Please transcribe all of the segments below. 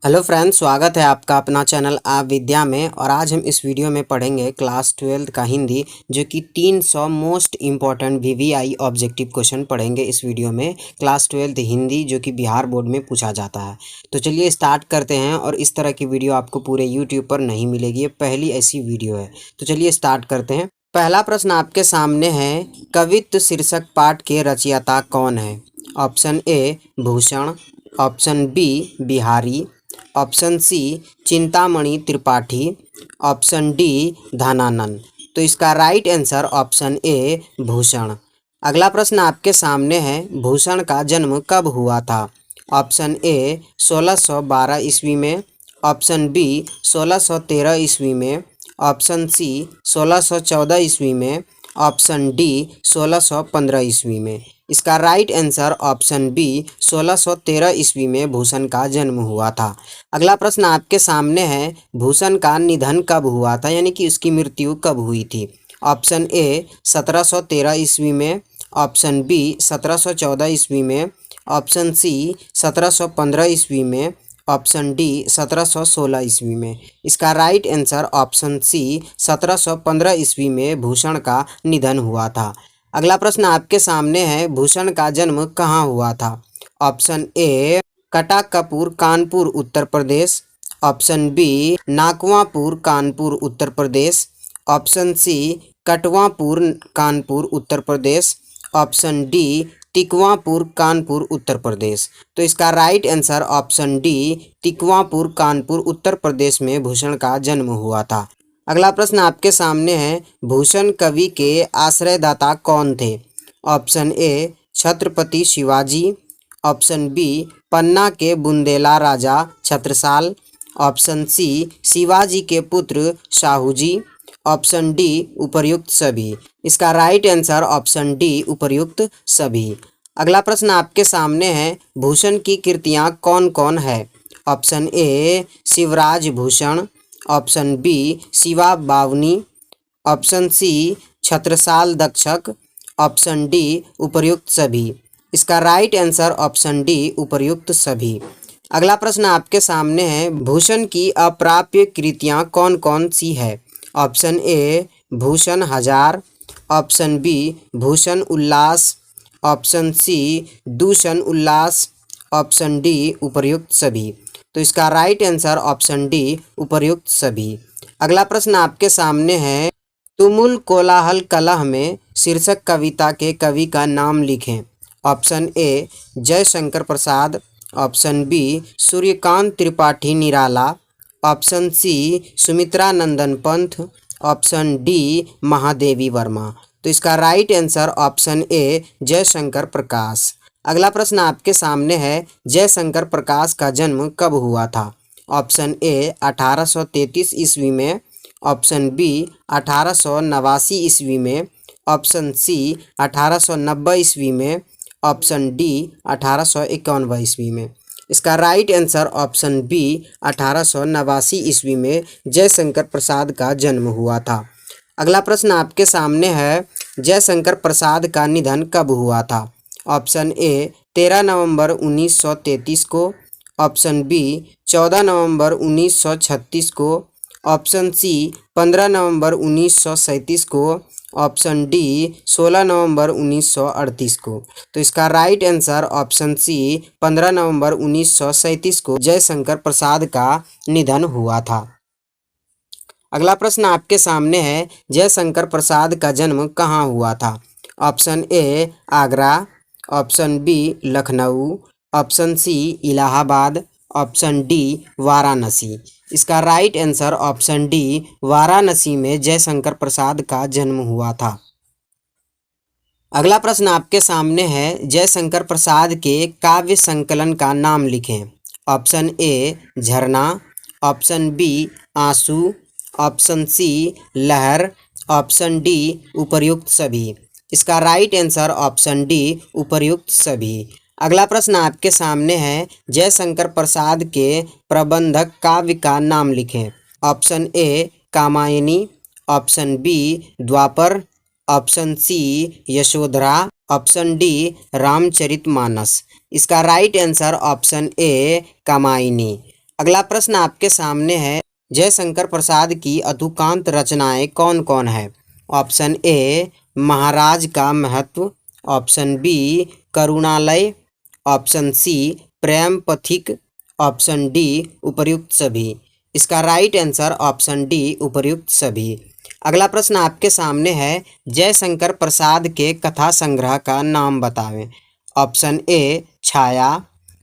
Hello friends, स्वागत है आपका अपना चैनल आप विद्या में। और आज हम इस वीडियो में पढ़ेंगे क्लास 12 का हिंदी, जो कि 300 most important VVI objective question पढ़ेंगे इस वीडियो में। क्लास 12 हिंदी जो कि बिहार बोर्ड में पूछा जाता है। तो चलिए स्टार्ट करते हैं। और इस तरह की वीडियो आपको पूरे यूट्यूब पर नहीं मिलेगी, ये पहली ऐसी वीडियो है। तो चलिए स्टार्ट करते हैं। पहला प्रश्न आपके सामने है, कवित्व शीर्षक पाठ के रचयिता कौन है? Option A Bhushan, option B Bihari, option C Chintamani Tripathi, option D Dhananand. तो इसका right answer option A Bhushan. अगला प्रश्न आपके सामने है, भूषण का जन्म कब हुआ था? ऑप्शन ए 1612 ईस्वी में, ऑप्शन बी 1613 ईस्वी में, ऑप्शन सी 1614 ईस्वी में, ऑप्शन डी 1615 ईस्वी में। इसका राइट आंसर ऑप्शन बी 1613 ईस्वी में भूषण का जन्म हुआ था। अगला प्रश्न आपके सामने है, भूषण का निधन कब हुआ था, यानी कि उसकी मृत्यु कब हुई थी? ऑप्शन ए 1713 ईस्वी में, ऑप्शन बी 1714 ईस्वी में, ऑप्शन सी 1715 ईस्वी में, ऑप्शन डी 1716 ईस्वी में। इसका राइट आंसर ऑप्शन सी 1715 ईस्वी में भूषण का निधन हुआ था। अगला प्रश्न आपके सामने है, भूषण का जन्म कहाँ हुआ था? Option A Katakpur Kanpur Uttar Pradesh, option B Nakwapur Kanpur Uttar Pradesh, option C Katwapur Kanpur Uttar Pradesh, option D Tikwapur Kanpur Uttar Pradesh. तो इसका right answer option D Tikwapur Kanpur Uttar Pradesh में भूषण का जन्म हुआ था। अगला प्रश्न आपके सामने है, भूषण कवि के आश्रयदाता कौन थे? Option A Chhatrapati Shivaji, option B Panna के बुंदेला राजा छत्रसाल, ऑप्शन सी शिवाजी के पुत्र शाहूजी, ऑप्शन डी उपर्युक्त सभी। इसका राइट आंसर ऑप्शन डी उपर्युक्त सभी। अगला प्रश्न आपके सामने है, भूषण की कृतियां कौन कौन है? Option A Shivraj Bhushan, option B Shiva Bawani, option C Chhatrasal Dashak, option D उपर्युक्त सभी। इसका राइट आंसर ऑप्शन डी उपर्युक्त सभी। अगला प्रश्न आपके सामने है, भूषण की अप्राप्य कृतियां कौन कौन सी है? ऑप्शन ए भूषण हजार, ऑप्शन बी भूषण उल्लास, ऑप्शन सी दूषण उल्लास, ऑप्शन डी उपर्युक्त सभी। तो इसका राइट आंसर ऑप्शन डी उपर्युक्त सभी। अगला प्रश्न आपके सामने है, तुमुल कोलाहल कलह में शीर्षक कविता के कवि का नाम लिखें। Option A Jaishankar Prasad, option B Suryakant Tripathi Nirala, option C Sumitra Nandan Pant, option D Mahadevi Varma. तो इसका right answer option A Jaishankar Prakash. अगला प्रश्न आपके सामने है, जयशंकर प्रकाश का जन्म कब हुआ था? ऑप्शन ए 1833 ईस्वी में, ऑप्शन बी 1889 ईस्वी में, ऑप्शन सी 1890 ईस्वी में, ऑप्शन डी 1891 ईस्वी में। इसका राइट आंसर ऑप्शन बी 1889 ईस्वी में जयशंकर प्रसाद का जन्म हुआ था। अगला प्रश्न आपके सामने है, जयशंकर प्रसाद का निधन कब हुआ था? ऑप्शन ए 13 नवंबर 1933 को, ऑप्शन बी 14 नवंबर 1936 को, ऑप्शन सी 15 नवंबर 1937 को, ऑप्शन डी 16 नवंबर 1938 को। तो इसका राइट आंसर ऑप्शन सी 15 नवंबर 1937 को जयशंकर प्रसाद का निधन हुआ था। अगला प्रश्न आपके सामने है, जयशंकर प्रसाद का जन्म कहाँ हुआ था? Option A Agra, option B Lucknow, option C Allahabad, option D Varanasi. इसका right answer option D Varanasi में जयशंकर प्रसाद का जन्म हुआ था। अगला प्रश्न आपके सामने है, जयशंकर प्रसाद के काव्य संकलन का नाम लिखें। ऑप्शन ए झरना, ऑप्शन बी आंसू, ऑप्शन सी लहर, ऑप्शन डी उपर्युक्त सभी। इसका राइट आंसर ऑप्शन डी उपर्युक्त सभी। अगला प्रश्न आपके सामने है, जयशंकर प्रसाद के प्रबंधक काव्य का नाम लिखें। Option A Kamayani, option B Dwapar, option C Yashodhara, option D Ramcharitmanas. इसका right answer option A Kamayani. अगला प्रश्न आपके सामने है, जयशंकर प्रसाद की अधुकांत रचनाएं कौन कौन है? ऑप्शन ए महाराज का महत्व, ऑप्शन बी करुणालय, ऑप्शन सी प्रेम पथिक, ऑप्शन डी उपर्युक्त सभी। इसका राइट आंसर ऑप्शन डी उपर्युक्त सभी। अगला प्रश्न आपके सामने है, जयशंकर प्रसाद के कथा संग्रह का नाम बतावें। Option A Chhaya,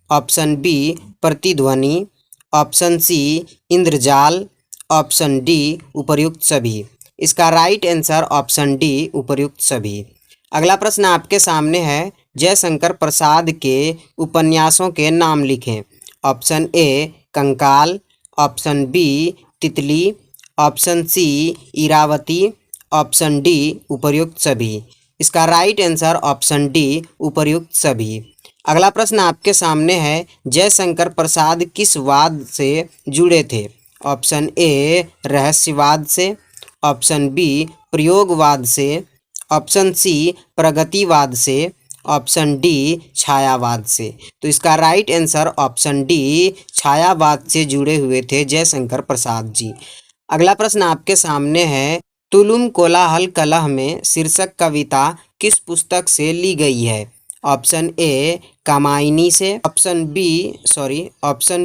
option B Pratidhwani, option C Indrajal, option D उपर्युक्त सभी। इसका राइट आंसर ऑप्शन डी उपर्युक्त सभी। अगला प्रश्न आपके सामने है, जयशंकर प्रसाद के उपन्यासों के नाम लिखें। Option A Kankal, option B Titli, option C Irawati, option D उपर्युक्त सभी। इसका राइट आंसर ऑप्शन डी उपर्युक्त सभी। अगला प्रश्न आपके सामने है, जयशंकर प्रसाद किस वाद से जुड़े थे? ऑप्शन ए रहस्यवाद से, ऑप्शन बी प्रयोगवाद से, ऑप्शन सी प्रगतिवाद से, ऑप्शन डी छायावाद से। तो इसका राइट आंसर ऑप्शन डी छायावाद से जुड़े हुए थे जयशंकर प्रसाद जी। अगला प्रश्न आपके सामने है, तुलुम कोलाहल कलह में शीर्षक कविता किस पुस्तक से ली गई है? ऑप्शन ए कामायनी से, ऑप्शन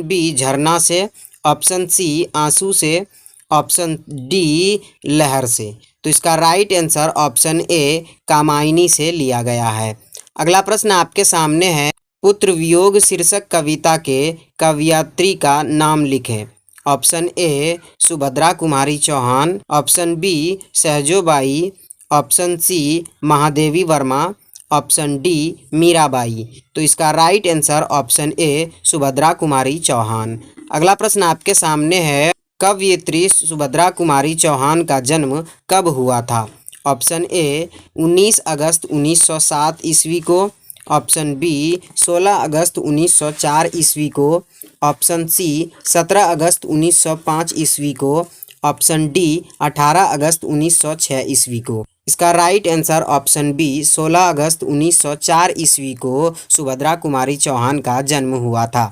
बी झरना से, ऑप्शन सी आंसू से, ऑप्शन डी लहर से। तो इसका right answer option A Kamayani से लिया गया है। अगला प्रश्न आपके सामने है, पुत्र वियोग शीर्षक कविता के कवयित्री का नाम लिखें। Option A Subhadra Kumari Chauhan, option B Sahajobai, option C Mahadevi Varma, option D Mirabai. तो इसका right answer option A Subhadra Kumari Chauhan. अगला प्रश्न आपके सामने है, कवयित्री सुभद्रा कुमारी चौहान का जन्म कब हुआ था? ऑप्शन ए 19 अगस्त 1907 ईस्वी को, ऑप्शन बी 16 अगस्त 1904 ईस्वी को, ऑप्शन सी 17 अगस्त 1905 ईस्वी को, ऑप्शन डी 18 अगस्त 1906 ईस्वी को। इसका राइट आंसर ऑप्शन बी 16 अगस्त 1904 ईस्वी को सुभद्रा कुमारी चौहान का जन्म हुआ था।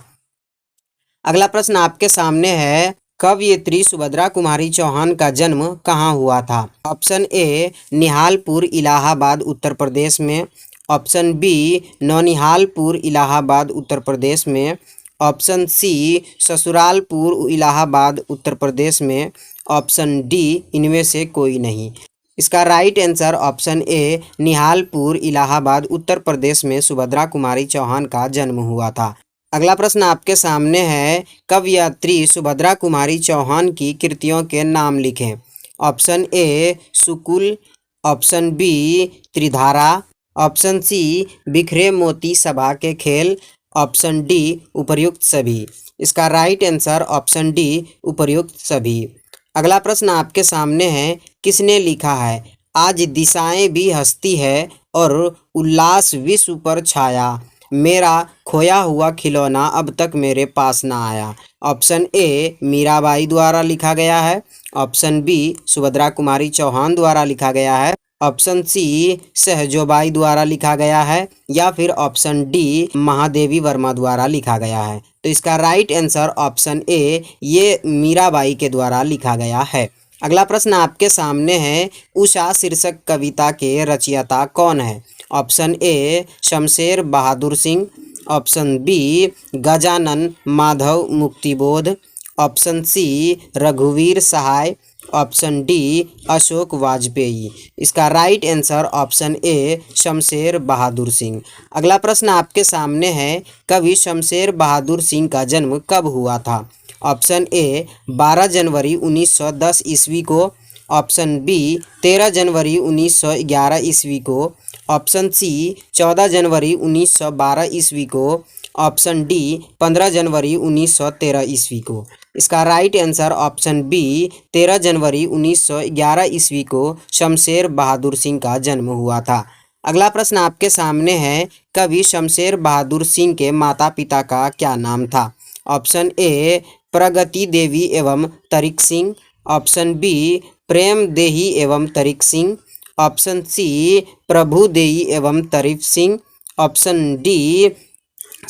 अगला प्रश्न आपके सामने है, कवयित्री सुभद्रा कुमारी चौहान का जन्म कहाँ हुआ था? ऑप्शन ए निहालपुर इलाहाबाद उत्तर प्रदेश में, ऑप्शन बी नौनिहालपुर इलाहाबाद उत्तर प्रदेश में, ऑप्शन सी ससुरालपुर इलाहाबाद उत्तर प्रदेश में, ऑप्शन डी इनमें से कोई नहीं। इसका right answer option A Nihalpur Allahabad Uttar Pradesh में सुभद्रा कुमारी चौहान का जन्म हुआ था। अगला प्रश्न आपके सामने है, कवयित्री सुभद्रा कुमारी चौहान की कृतियों के नाम लिखें। Option A Sukul, option B Tridhara, option C बिखरे मोती सभा के खेल, ऑप्शन डी उपर्युक्त सभी। इसका राइट आंसर ऑप्शन डी उपर्युक्त सभी। अगला प्रश्न आपके सामने है, किसने लिखा है आज दिशाएं भी हंसती है और उल्लास विश्व पर छाया, मेरा खोया हुआ खिलौना अब तक मेरे पास ना आया। ऑप्शन ए मीराबाई द्वारा लिखा गया है, ऑप्शन बी सुभद्रा कुमारी चौहान द्वारा लिखा गया है, ऑप्शन सी सहजोबाई द्वारा लिखा गया है, या फिर ऑप्शन डी महादेवी वर्मा द्वारा लिखा गया है। तो इसका राइट आंसर ऑप्शन ए ये मीराबाई के द्वारा लिखा गया है। अगला प्रश्न आपके सामने है, उषा शीर्षक कविता के रचयिता कौन है? Option A Shamsher Bahadur Singh, option B Gajanan Madhav Muktibodh, option C रघुवीर सहाय, ऑप्शन डी अशोक वाजपेयी। इसका right answer option A Shamsher Bahadur Singh. अगला प्रश्न आपके सामने है, कवि शमशेर बहादुर सिंह का जन्म कब हुआ था? ऑप्शन ए 12 जनवरी 1910 ईस्वी को, ऑप्शन बी 13 जनवरी 1911 ईस्वी को, ऑप्शन सी 14 जनवरी 1912 ईस्वी को, ऑप्शन डी 15 जनवरी 1913 ईस्वी को। इसका राइट आंसर ऑप्शन बी 13 जनवरी 1911 ईस्वी को शमशेर बहादुर सिंह का जन्म हुआ था। अगला प्रश्न आपके सामने है, कवि शमशेर बहादुर सिंह के माता पिता का क्या नाम था? ऑप्शन ए प्रगति देवी एवं तरिक सिंह, ऑप्शन बी प्रेम देही एवं तरिक सिंह, ऑप्शन सी प्रभुदेही एवं तरिक सिंह, ऑप्शन डी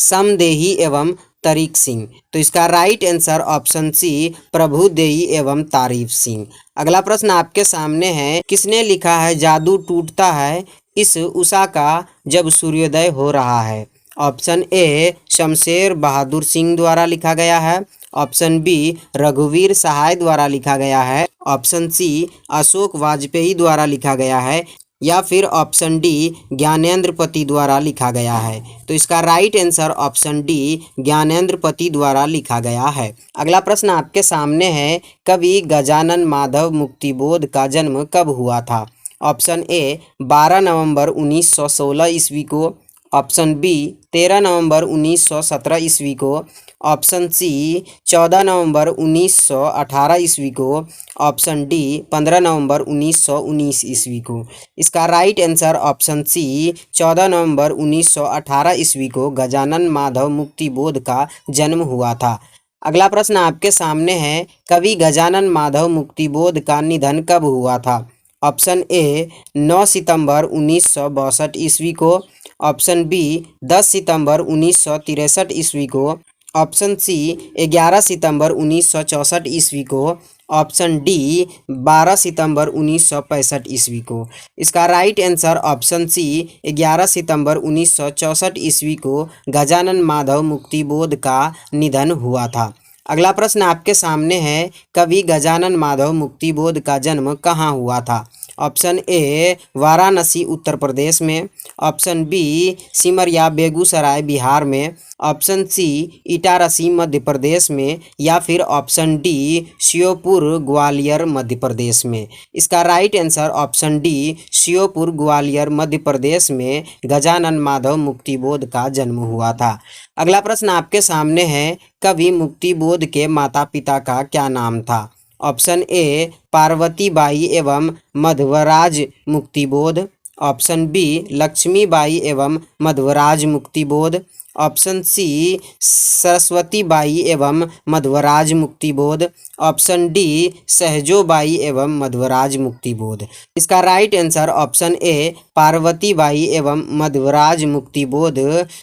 समदेही एवं तरीक सिंह। तो इसका राइट आंसर ऑप्शन सी प्रभुदेई एवं तारीफ सिंह। अगला प्रश्न आपके सामने है, किसने लिखा है जादू टूटता है इस उषा का जब सूर्योदय हो रहा है? ऑप्शन ए शमशेर बहादुर सिंह द्वारा लिखा गया है। ऑप्शन बी रघुवीर सहाय द्वारा लिखा गया है। ऑप्शन सी अशोक वाजपेयी द्वारा लिखा गया है, या फिर ऑप्शन डी ज्ञानेंद्र पति द्वारा लिखा गया है। तो इसका right answer option D Gyanendra पति द्वारा लिखा गया है। अगला प्रश्न आपके सामने है, कवि गजानन माधव मुक्तिबोध का जन्म कब हुआ था? ऑप्शन ए 12 नवंबर 1916 ईस्वी को। ऑप्शन बी 13 नवंबर 1917 ईस्वी को। ऑप्शन सी 14 नवंबर 1918 ईस्वी को। ऑप्शन डी 15 नवंबर 1919 ईस्वी को। इसका राइट आंसर ऑप्शन सी 14 नवंबर 1918 ईस्वी को गजानन माधव मुक्तिबोध का जन्म हुआ था। अगला प्रश्न आपके सामने है, कवि गजानन माधव मुक्तिबोध का निधन कब हुआ था? ऑप्शन ए 9 सितंबर 1962 ईस्वी को। ऑप्शन बी 10 सितंबर 1963 ईस्वी को। ऑप्शन सी 11 सितंबर 1964 ईस्वी को। ऑप्शन डी 12 सितंबर 1965 ईस्वी को। इसका राइट आंसर ऑप्शन सी 11 सितंबर 1964 ईस्वी को गजानन माधव मुक्तिबोध का निधन हुआ था। अगला प्रश्न आपके सामने है, कवि गजानन माधव मुक्तिबोध का जन्म कहाँ हुआ था? ऑप्शन ए वाराणसी उत्तर प्रदेश में। ऑप्शन बी सिमरिया बेगूसराय बिहार में। ऑप्शन सी इटारसी मध्य प्रदेश में, या फिर ऑप्शन डी श्योपुर ग्वालियर मध्य प्रदेश में। इसका right answer option D Sheopur Gwalior Madhya Pradesh में गजानन माधव मुक्तिबोध का जन्म हुआ था। अगला प्रश्न आपके सामने है, कवि मुक्तिबोध के माता पिता का क्या नाम था? ऑप्शन ए पार्वती बाई एवं मध्वराज मुक्तिबोध। ऑप्शन बी लक्ष्मीबाई एवं मध्वराज मुक्तिबोध। ऑप्शन सी सरस्वती बाई एवं मध्वराज मुक्तिबोध। ऑप्शन डी सहजोबाई एवं मध्वराज मुक्तिबोध। इसका right answer option A Parvati Bai एवं मध्वराज मुक्तिबोध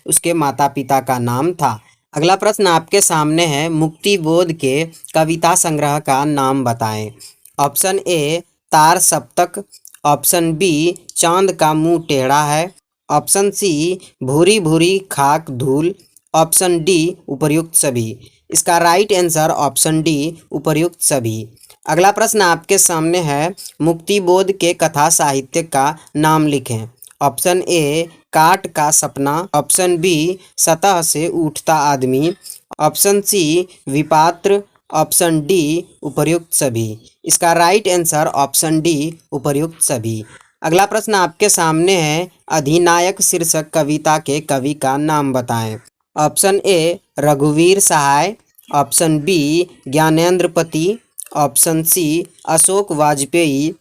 उसके माता पिता का नाम था। अगला प्रश्न आपके सामने है, मुक्तिबोध के कविता संग्रह का नाम बताएं। ऑप्शन ए तार सप्तक। ऑप्शन बी चांद का मुंह टेढ़ा है। ऑप्शन सी भूरी भूरी खाक धूल। ऑप्शन डी उपर्युक्त सभी। इसका राइट आंसर ऑप्शन डी उपर्युक्त सभी। अगला प्रश्न आपके सामने है, मुक्तिबोध के कथा साहित्य का नाम लिखें। ऑप्शन ए काट का सपना। ऑप्शन बी सतह से उठता आदमी। Option C Vipatra. Option D उपर्युक्त सभी। इसका राइट आंसर ऑप्शन डी उपर्युक्त सभी। अगला प्रश्न आपके सामने है, अधिनायक शीर्षक कविता के कवि का नाम बताएं। ऑप्शन ए रघुवीर Sahay. Option B Gyanendra Pati. Option C Ashok Vajpeyi.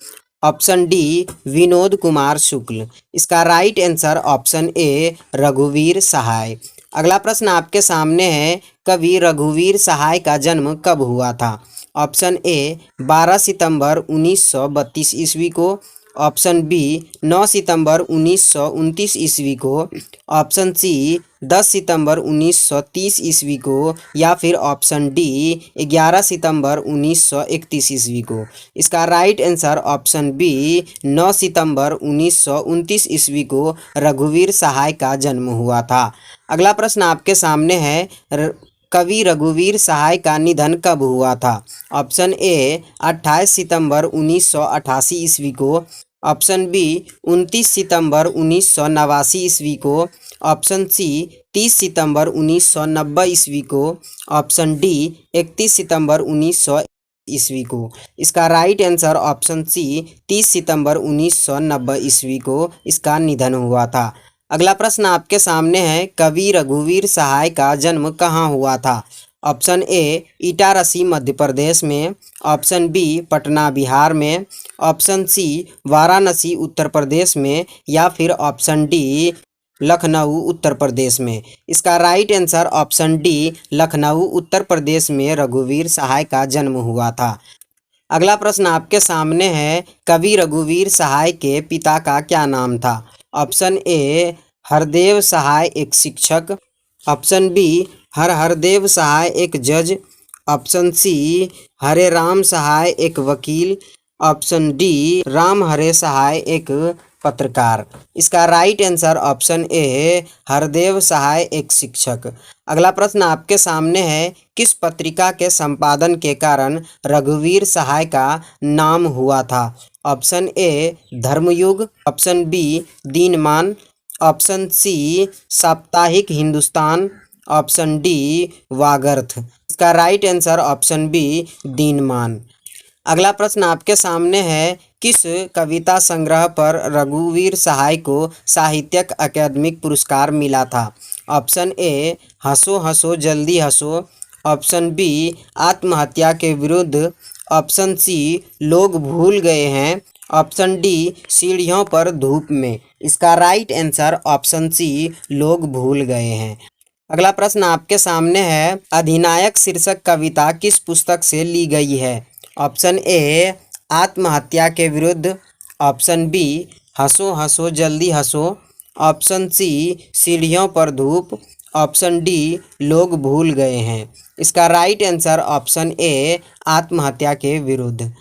Option D Vinod Kumar Shukla. इसका राइट आंसर ऑप्शन ए रघुवीर सहाय। अगला प्रश्न आपके सामने है, कवि रघुवीर सहाय का जन्म कब हुआ था? ऑप्शन ए 12 सितंबर 1932 ईस्वी को। ऑप्शन बी 9 सितंबर 1929 ईस्वी को। ऑप्शन सी 10 सितंबर 1930 ईस्वी को, या फिर ऑप्शन डी 11 सितंबर 1931 ईस्वी को। इसका राइट आंसर ऑप्शन बी 9 सितंबर 1929 ईस्वी को रघुवीर सहाय का जन्म हुआ था। अगला प्रश्न आपके सामने है, कवि रघुवीर सहाय का निधन कब हुआ था? ऑप्शन ए 28 सितंबर 1988 ईस्वी को। ऑप्शन बी 29 सितंबर 1989 ईस्वी को। ऑप्शन सी 30 सितंबर 1990 ईस्वी को। ऑप्शन डी 31 सितंबर 1900 ईस्वी को। इसका राइट आंसर ऑप्शन सी 30 सितंबर 1990 ईस्वी को इसका निधन हुआ था। अगला प्रश्न आपके सामने है, कवि रघुवीर सहाय का जन्म कहाँ हुआ था? ऑप्शन ए इटारसी मध्य प्रदेश में। ऑप्शन बी पटना बिहार में। ऑप्शन सी वाराणसी उत्तर प्रदेश में, या फिर ऑप्शन डी लखनऊ उत्तर प्रदेश में। इसका right answer option D Lucknow Uttar Pradesh में रघुवीर सहाय का जन्म हुआ था। अगला प्रश्न आपके सामने है, कवि रघुवीर सहाय के पिता का क्या नाम था? ऑप्शन ए हरदेव सहाय एक शिक्षक। ऑप्शन बी हर हरदेव सहाय एक जज। ऑप्शन सी हरे राम सहाय एक वकील। ऑप्शन डी राम हरे सहाय एक पत्रकार। इसका right answer option A Hardev Sahay एक शिक्षक। अगला प्रश्न आपके सामने है, किस पत्रिका के संपादन के कारण रघुवीर सहाय का नाम हुआ था? Option A Dharmyug. Option B Dinman. Option C Saptahik Hindustan. Option D Vagarth. इसका right answer option B Dinman. अगला प्रश्न आपके सामने है, किस कविता संग्रह पर रघुवीर सहाय को साहित्यिक अकादमिक पुरस्कार मिला था? ऑप्शन ए हंसो हंसो जल्दी हंसो। ऑप्शन बी आत्महत्या के विरुद्ध। ऑप्शन सी लोग भूल गए हैं। ऑप्शन डी सीढ़ियों पर धूप में। इसका राइट आंसर ऑप्शन सी लोग भूल गए हैं। अगला प्रश्न आपके सामने है, अधिनायक शीर्षक कविता किस पुस्तक से ली गई है? ऑप्शन ए आत्महत्या के विरुद्ध। ऑप्शन बी हंसो हंसो जल्दी हंसो। ऑप्शन सी सीढ़ियों पर धूप। ऑप्शन डी लोग भूल गए हैं। इसका राइट आंसर ऑप्शन ए आत्महत्या के विरुद्ध।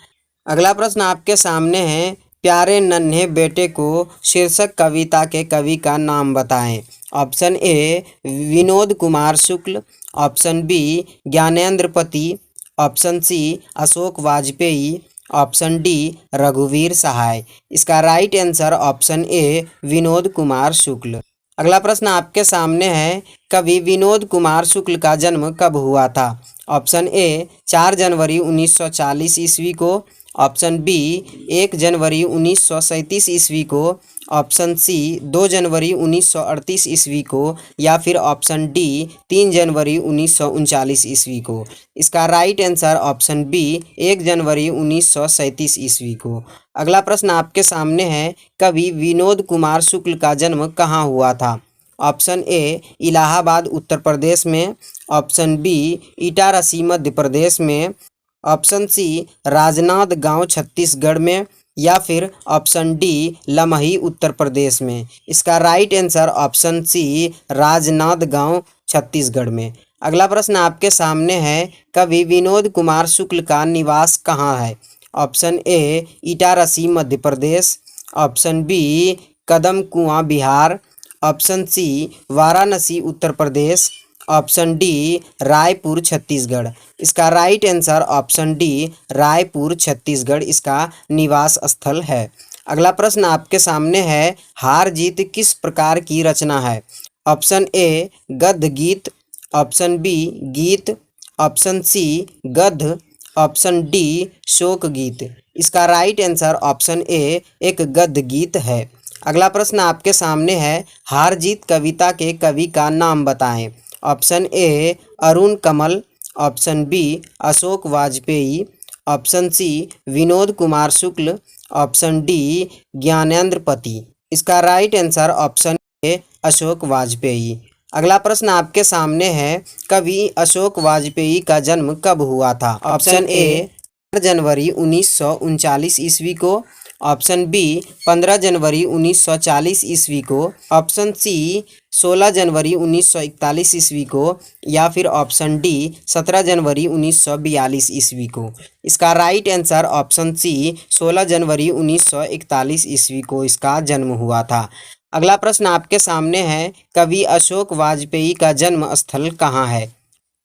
अगला प्रश्न आपके सामने है, प्यारे नन्हे बेटे को शीर्षक कविता के कवि का नाम बताएं। Option A Vinod Kumar Shukla. Option B Gyanendrapati. Option C Ashok Vajpeyi. Option D रघुवीर सहाय। इसका right answer option A Vinod Kumar Shukla. अगला प्रश्न आपके सामने है, कवि विनोद कुमार शुक्ल का जन्म कब हुआ था? ऑप्शन ए 4 जनवरी 1940 ईस्वी को। ऑप्शन बी 1 जनवरी 1937 ईस्वी को। ऑप्शन सी 2 जनवरी 1938 ईस्वी को। या फिर ऑप्शन डी 3 जनवरी 1939 ईस्वी को। इसका राइट आंसर ऑप्शन बी 1 जनवरी 1937 ईस्वी को। अगला प्रश्न आपके सामने है, कवि विनोद कुमार शुक्ल का जन्म कहाँ हुआ था? ऑप्शन ए इलाहाबाद उत्तर प्रदेश में। ऑप्शन बी इटारसी मध्य प्रदेश में। ऑप्शन सी राजनांद गांव छत्तीसगढ़ में। या फिर ऑप्शन डी लमही उत्तर प्रदेश में। इसका राइट आंसर ऑप्शन सी राजनांद गांव छत्तीसगढ़ में। अगला प्रश्न आपके सामने है, कवि विनोद कुमार शुक्ल का निवास कहाँ है? Option A Itarsi Madhya Pradesh. Option B Kadam Kuan Bihar. Option C Varanasi Uttar Pradesh. Option D Raipur Chhattisgarh. इसका right answer option D Raipur Chhattisgarh इसका निवास स्थल है। अगला प्रश्न आपके सामने है, हार जीत किस प्रकार की रचना है? ऑप्शन ए गद्य गीत। ऑप्शन बी गीत। ऑप्शन सी गद्य। ऑप्शन डी शोक गीत। इसका राइट आंसर ऑप्शन ए एक गद्य गीत है। अगला प्रश्न आपके सामने है, हार जीत कविता के कवि का नाम बताएं। Option A Arun Kamal. Option B Ashok Vajpeyi. Option C Vinod Kumar Shukla. Option D Gyanendrapati. इसका right answer option A Ashok Vajpeyi. अगला प्रश्न आपके सामने है, कवि अशोक वाजपेयी का जन्म कब हुआ था? ऑप्शन ए 4 जनवरी 1939 ईस्वी को। ऑप्शन बी 15 जनवरी 1940 ईस्वी को। ऑप्शन सी 16 जनवरी 1941 ईस्वी को। या फिर ऑप्शन डी 17 जनवरी 1942 ईस्वी को। इसका राइट आंसर ऑप्शन सी 16 जनवरी 1941 ईस्वी को इसका जन्म हुआ था। अगला प्रश्न आपके सामने है, कवि अशोक वाजपेयी का जन्म स्थल कहाँ है?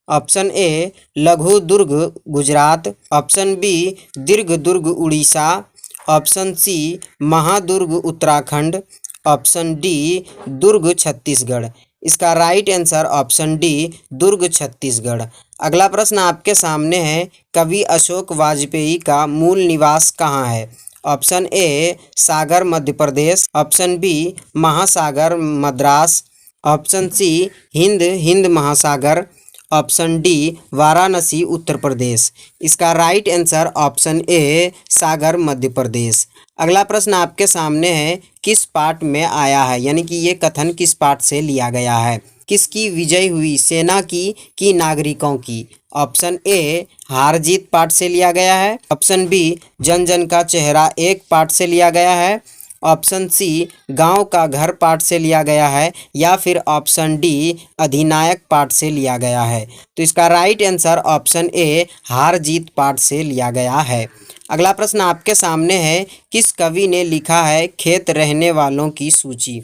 ऑप्शन ए लघु दुर्ग Gujarat. Option B Dirgh Durg Orissa. Option C Mahadurg Uttarakhand. Option D Durg Chhattisgarh. इसका right answer option D Durg Chhattisgarh. अगला प्रश्न आपके सामने है, कवि अशोक वाजपेयी का मूल निवास कहाँ है? Option A Sagar Madhya Pradesh. Option B महासागर Madras. Option C Hind Mahasagar. Option D Varanasi Uttar Pradesh. इसका right answer option A Sagar Madhya Pradesh. अगला प्रश्न आपके सामने है, किस पाठ में आया है, यानी कि ये कथन किस पाठ से लिया गया है? किसकी विजय हुई, सेना की कि नागरिकों की? ऑप्शन ए हार जीत पाठ से लिया गया है। ऑप्शन बी जन जन का चेहरा एक पाठ से लिया गया है। ऑप्शन सी गांव का घर पाठ से लिया गया है या फिर ऑप्शन डी अधिनायक पाठ से लिया गया है। तो इसका राइट आंसर ऑप्शन ए हार जीत पाठ से लिया गया है। अगला प्रश्न आपके सामने है, किस कवि ने लिखा है खेत रहने वालों की सूची?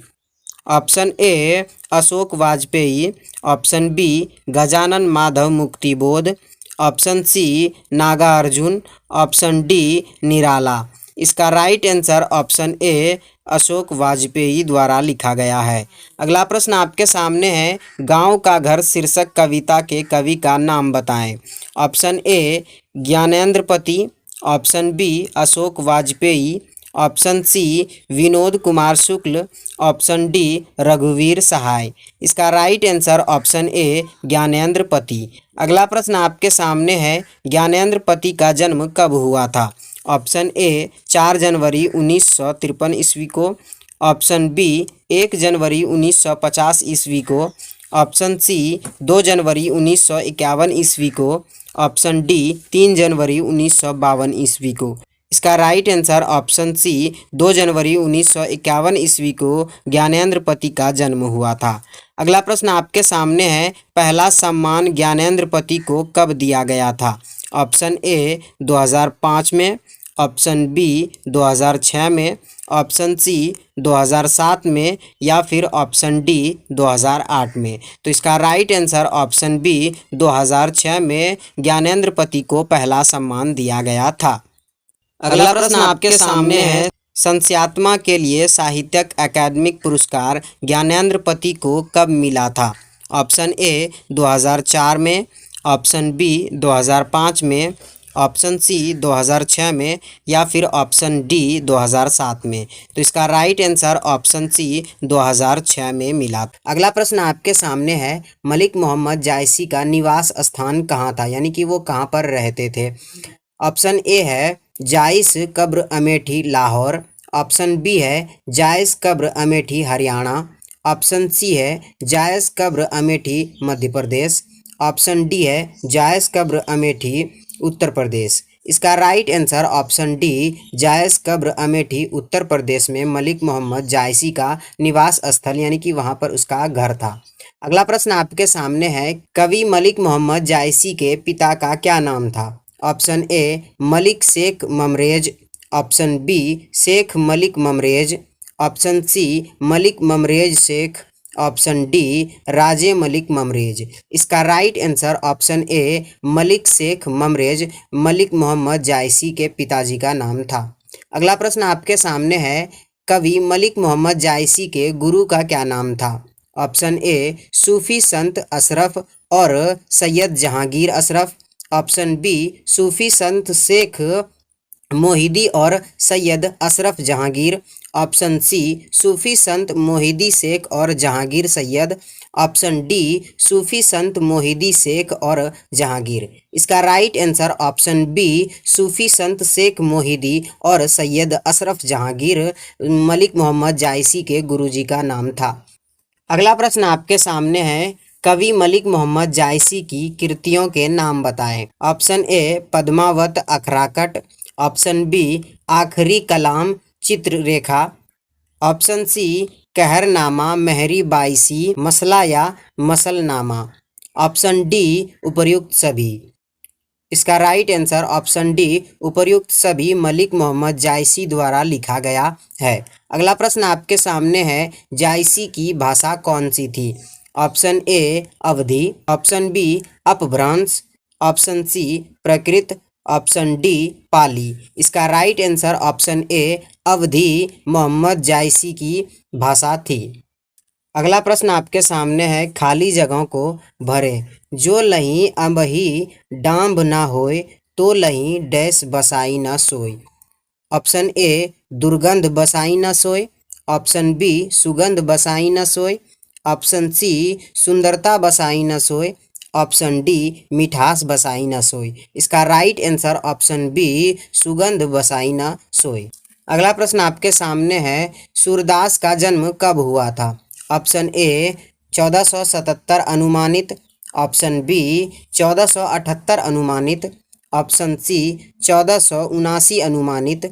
Option A Ashok Vajpeyi, option B Gajanan Madhav Muktibodh, option C Nagarjun, option D Nirala. इसका right answer option A Ashok Vajpeyi द्वारा लिखा गया है। अगला प्रश्न आपके सामने है, गांव का घर शीर्षक कविता के कवि का नाम बताएं। Option A Gyanendrapati, option B Ashok Vajpeyi, option C Vinod Kumar Shukla, option D रघुवीर सहाय। इसका right answer option A Gyanendrapati. अगला प्रश्न आपके सामने है, ज्ञानेंद्रपति का जन्म कब हुआ था? ऑप्शन ए 4 जनवरी 1953 ईस्वी को, ऑप्शन बी 1 जनवरी 1950 ईस्वी को, ऑप्शन सी 2 जनवरी 1951 ईस्वी को, ऑप्शन डी 3 जनवरी 1952 ईस्वी को। इसका राइट आंसर ऑप्शन सी 2 जनवरी 1951 ईस्वी को ज्ञानेंद्रपति का जन्म हुआ था। अगला प्रश्न आपके सामने है, पहला सम्मान ज्ञानेंद्रपति को कब दिया गया था? ऑप्शन ए 2005 में, ऑप्शन बी 2006 में, ऑप्शन सी 2007 में या फिर ऑप्शन डी 2008 में। तो इसका राइट आंसर ऑप्शन बी 2006 में ज्ञानेंद्रपति को पहला सम्मान दिया गया था। अगला प्रश्न आपके सामने है, संस्यात्मा के लिए साहित्यिक अकादमिक पुरस्कार ज्ञानेंद्रपति को कब मिला था? ऑप्शन ए 2004 में, ऑप्शन बी 2005 में, ऑप्शन सी 2006 में या फिर ऑप्शन डी 2007 में। तो इसका राइट आंसर ऑप्शन सी 2006 में मिला। अगला प्रश्न आपके सामने है, मलिक मोहम्मद जायसी का निवास स्थान कहाँ था, यानी कि वो कहाँ पर रहते थे? ऑप्शन ए है जायस कब्र अमेठी लाहौर, ऑप्शन बी है जायस कब्र अमेठी हरियाणा, ऑप्शन सी है जायस कब्र अमेठी मध्य प्रदेश, ऑप्शन डी है जायस कब्र अमेठी उत्तर प्रदेश। इसका right answer option D Jais कब्र अमेठी उत्तर प्रदेश में मलिक मोहम्मद जायसी का निवास स्थल यानी कि वहाँ पर उसका घर था। अगला प्रश्न आपके सामने है, कवि मलिक मोहम्मद जायसी के पिता का क्या नाम था? Option A Malik Sheikh Mamrez, option B Sheikh Malik Mamrez, option C Malik Mamrez Sheikh, option D Raje Malik Mamrez. इसका right answer option A Malik Sheikh Mamrez Malik Mohammad Jayasi के पिताजी का नाम था। अगला प्रश्न आपके सामने है, कवि मलिक मोहम्मद जायसी के गुरु का क्या नाम था? ऑप्शन ए सूफी संत अशरफ और सैयद जहांगीर अशरफ, ऑप्शन बी सूफी संत शेख मोहिदी और सैयद अशरफ जहांगीर, ऑप्शन सी सूफी संत मोहिदी शेख और जहांगीर सैयद, ऑप्शन डी सूफी संत मोहिदी शेख और जहांगीर। इसका राइट आंसर ऑप्शन बी सूफी संत शेख मोहिदी और सैयद अशरफ जहांगीर मलिक मोहम्मद जायसी के गुरुजी का नाम था। अगला प्रश्न आपके सामने है, कवि मलिक मोहम्मद जायसी की कृतियों के नाम बताएं। Option A Padmavat Akhrakat, option B Akhiri Kalam Chitrarekha, option C कहरनामा मेहरी बाईसी मसला या मसलनामा, ऑप्शन डी उपर्युक्त सभी। इसका राइट आंसर ऑप्शन डी उपर्युक्त सभी मलिक मोहम्मद जायसी द्वारा लिखा गया है। अगला प्रश्न आपके सामने है, जायसी की भाषा कौन सी थी? Option A Awadhi, option B Apabhramsha, option C Prakrit, option D Pali. इसका right answer option A Awadhi Mohammad Jayasi की भाषा थी। अगला प्रश्न आपके सामने है, खाली जगहों को भरे, जो लही अबही डांब ना होए तो लही डैश बसाई ना सोई। ऑप्शन ए दुर्गंध बसाई ना सोए, ऑप्शन बी सुगंध बसाई ना सोए, ऑप्शन सी सुंदरता बसाई ना सोए, ऑप्शन डी मिठास बसाई ना सोई। इसका राइट आंसर ऑप्शन बी सुगंध बसाई ना सोई। अगला प्रश्न आपके सामने है, सूरदास का जन्म कब हुआ था? ऑप्शन ए 1477 अनुमानित, ऑप्शन बी 1478 अनुमानित, ऑप्शन सी 1479 अनुमानित,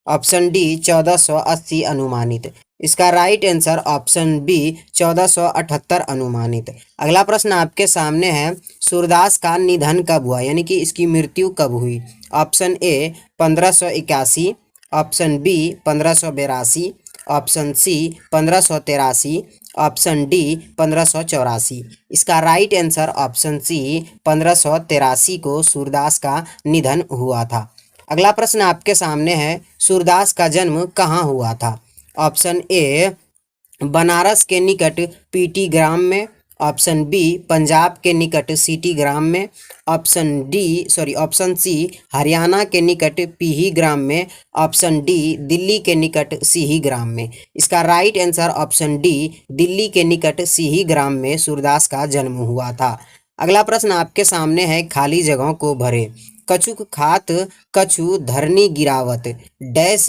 ऑप्शन डी 1480 अनुमानित। इसका राइट आंसर ऑप्शन बी 1478 अनुमानित। अगला प्रश्न आपके सामने है, सूरदास का निधन कब हुआ, यानी कि इसकी मृत्यु कब हुई। Option A 1581, option B 1582, option C 1583, option D 1584। इसका राइट आंसर ऑप्शन सी 1583 को सूरदास का निधन हुआ था। अगला प्रश्न आपके सामने है, सूरदास का जन्म कहाँ हुआ था। ऑप्शन ए बनारस के निकट पीटी ग्राम में, ऑप्शन बी पंजाब के निकट सीटी ग्राम में, ऑप्शन सी हरियाणा के निकट पीही ग्राम में, ऑप्शन डी दिल्ली के निकट सीही ग्राम में। इसका right answer option D Delhi के निकट सीही ग्राम में सूरदास का जन्म हुआ था। अगला प्रश्न आपके सामने है, खाली जगहों को भरे। कछुक खात कछु धरनी गिरावत, डैश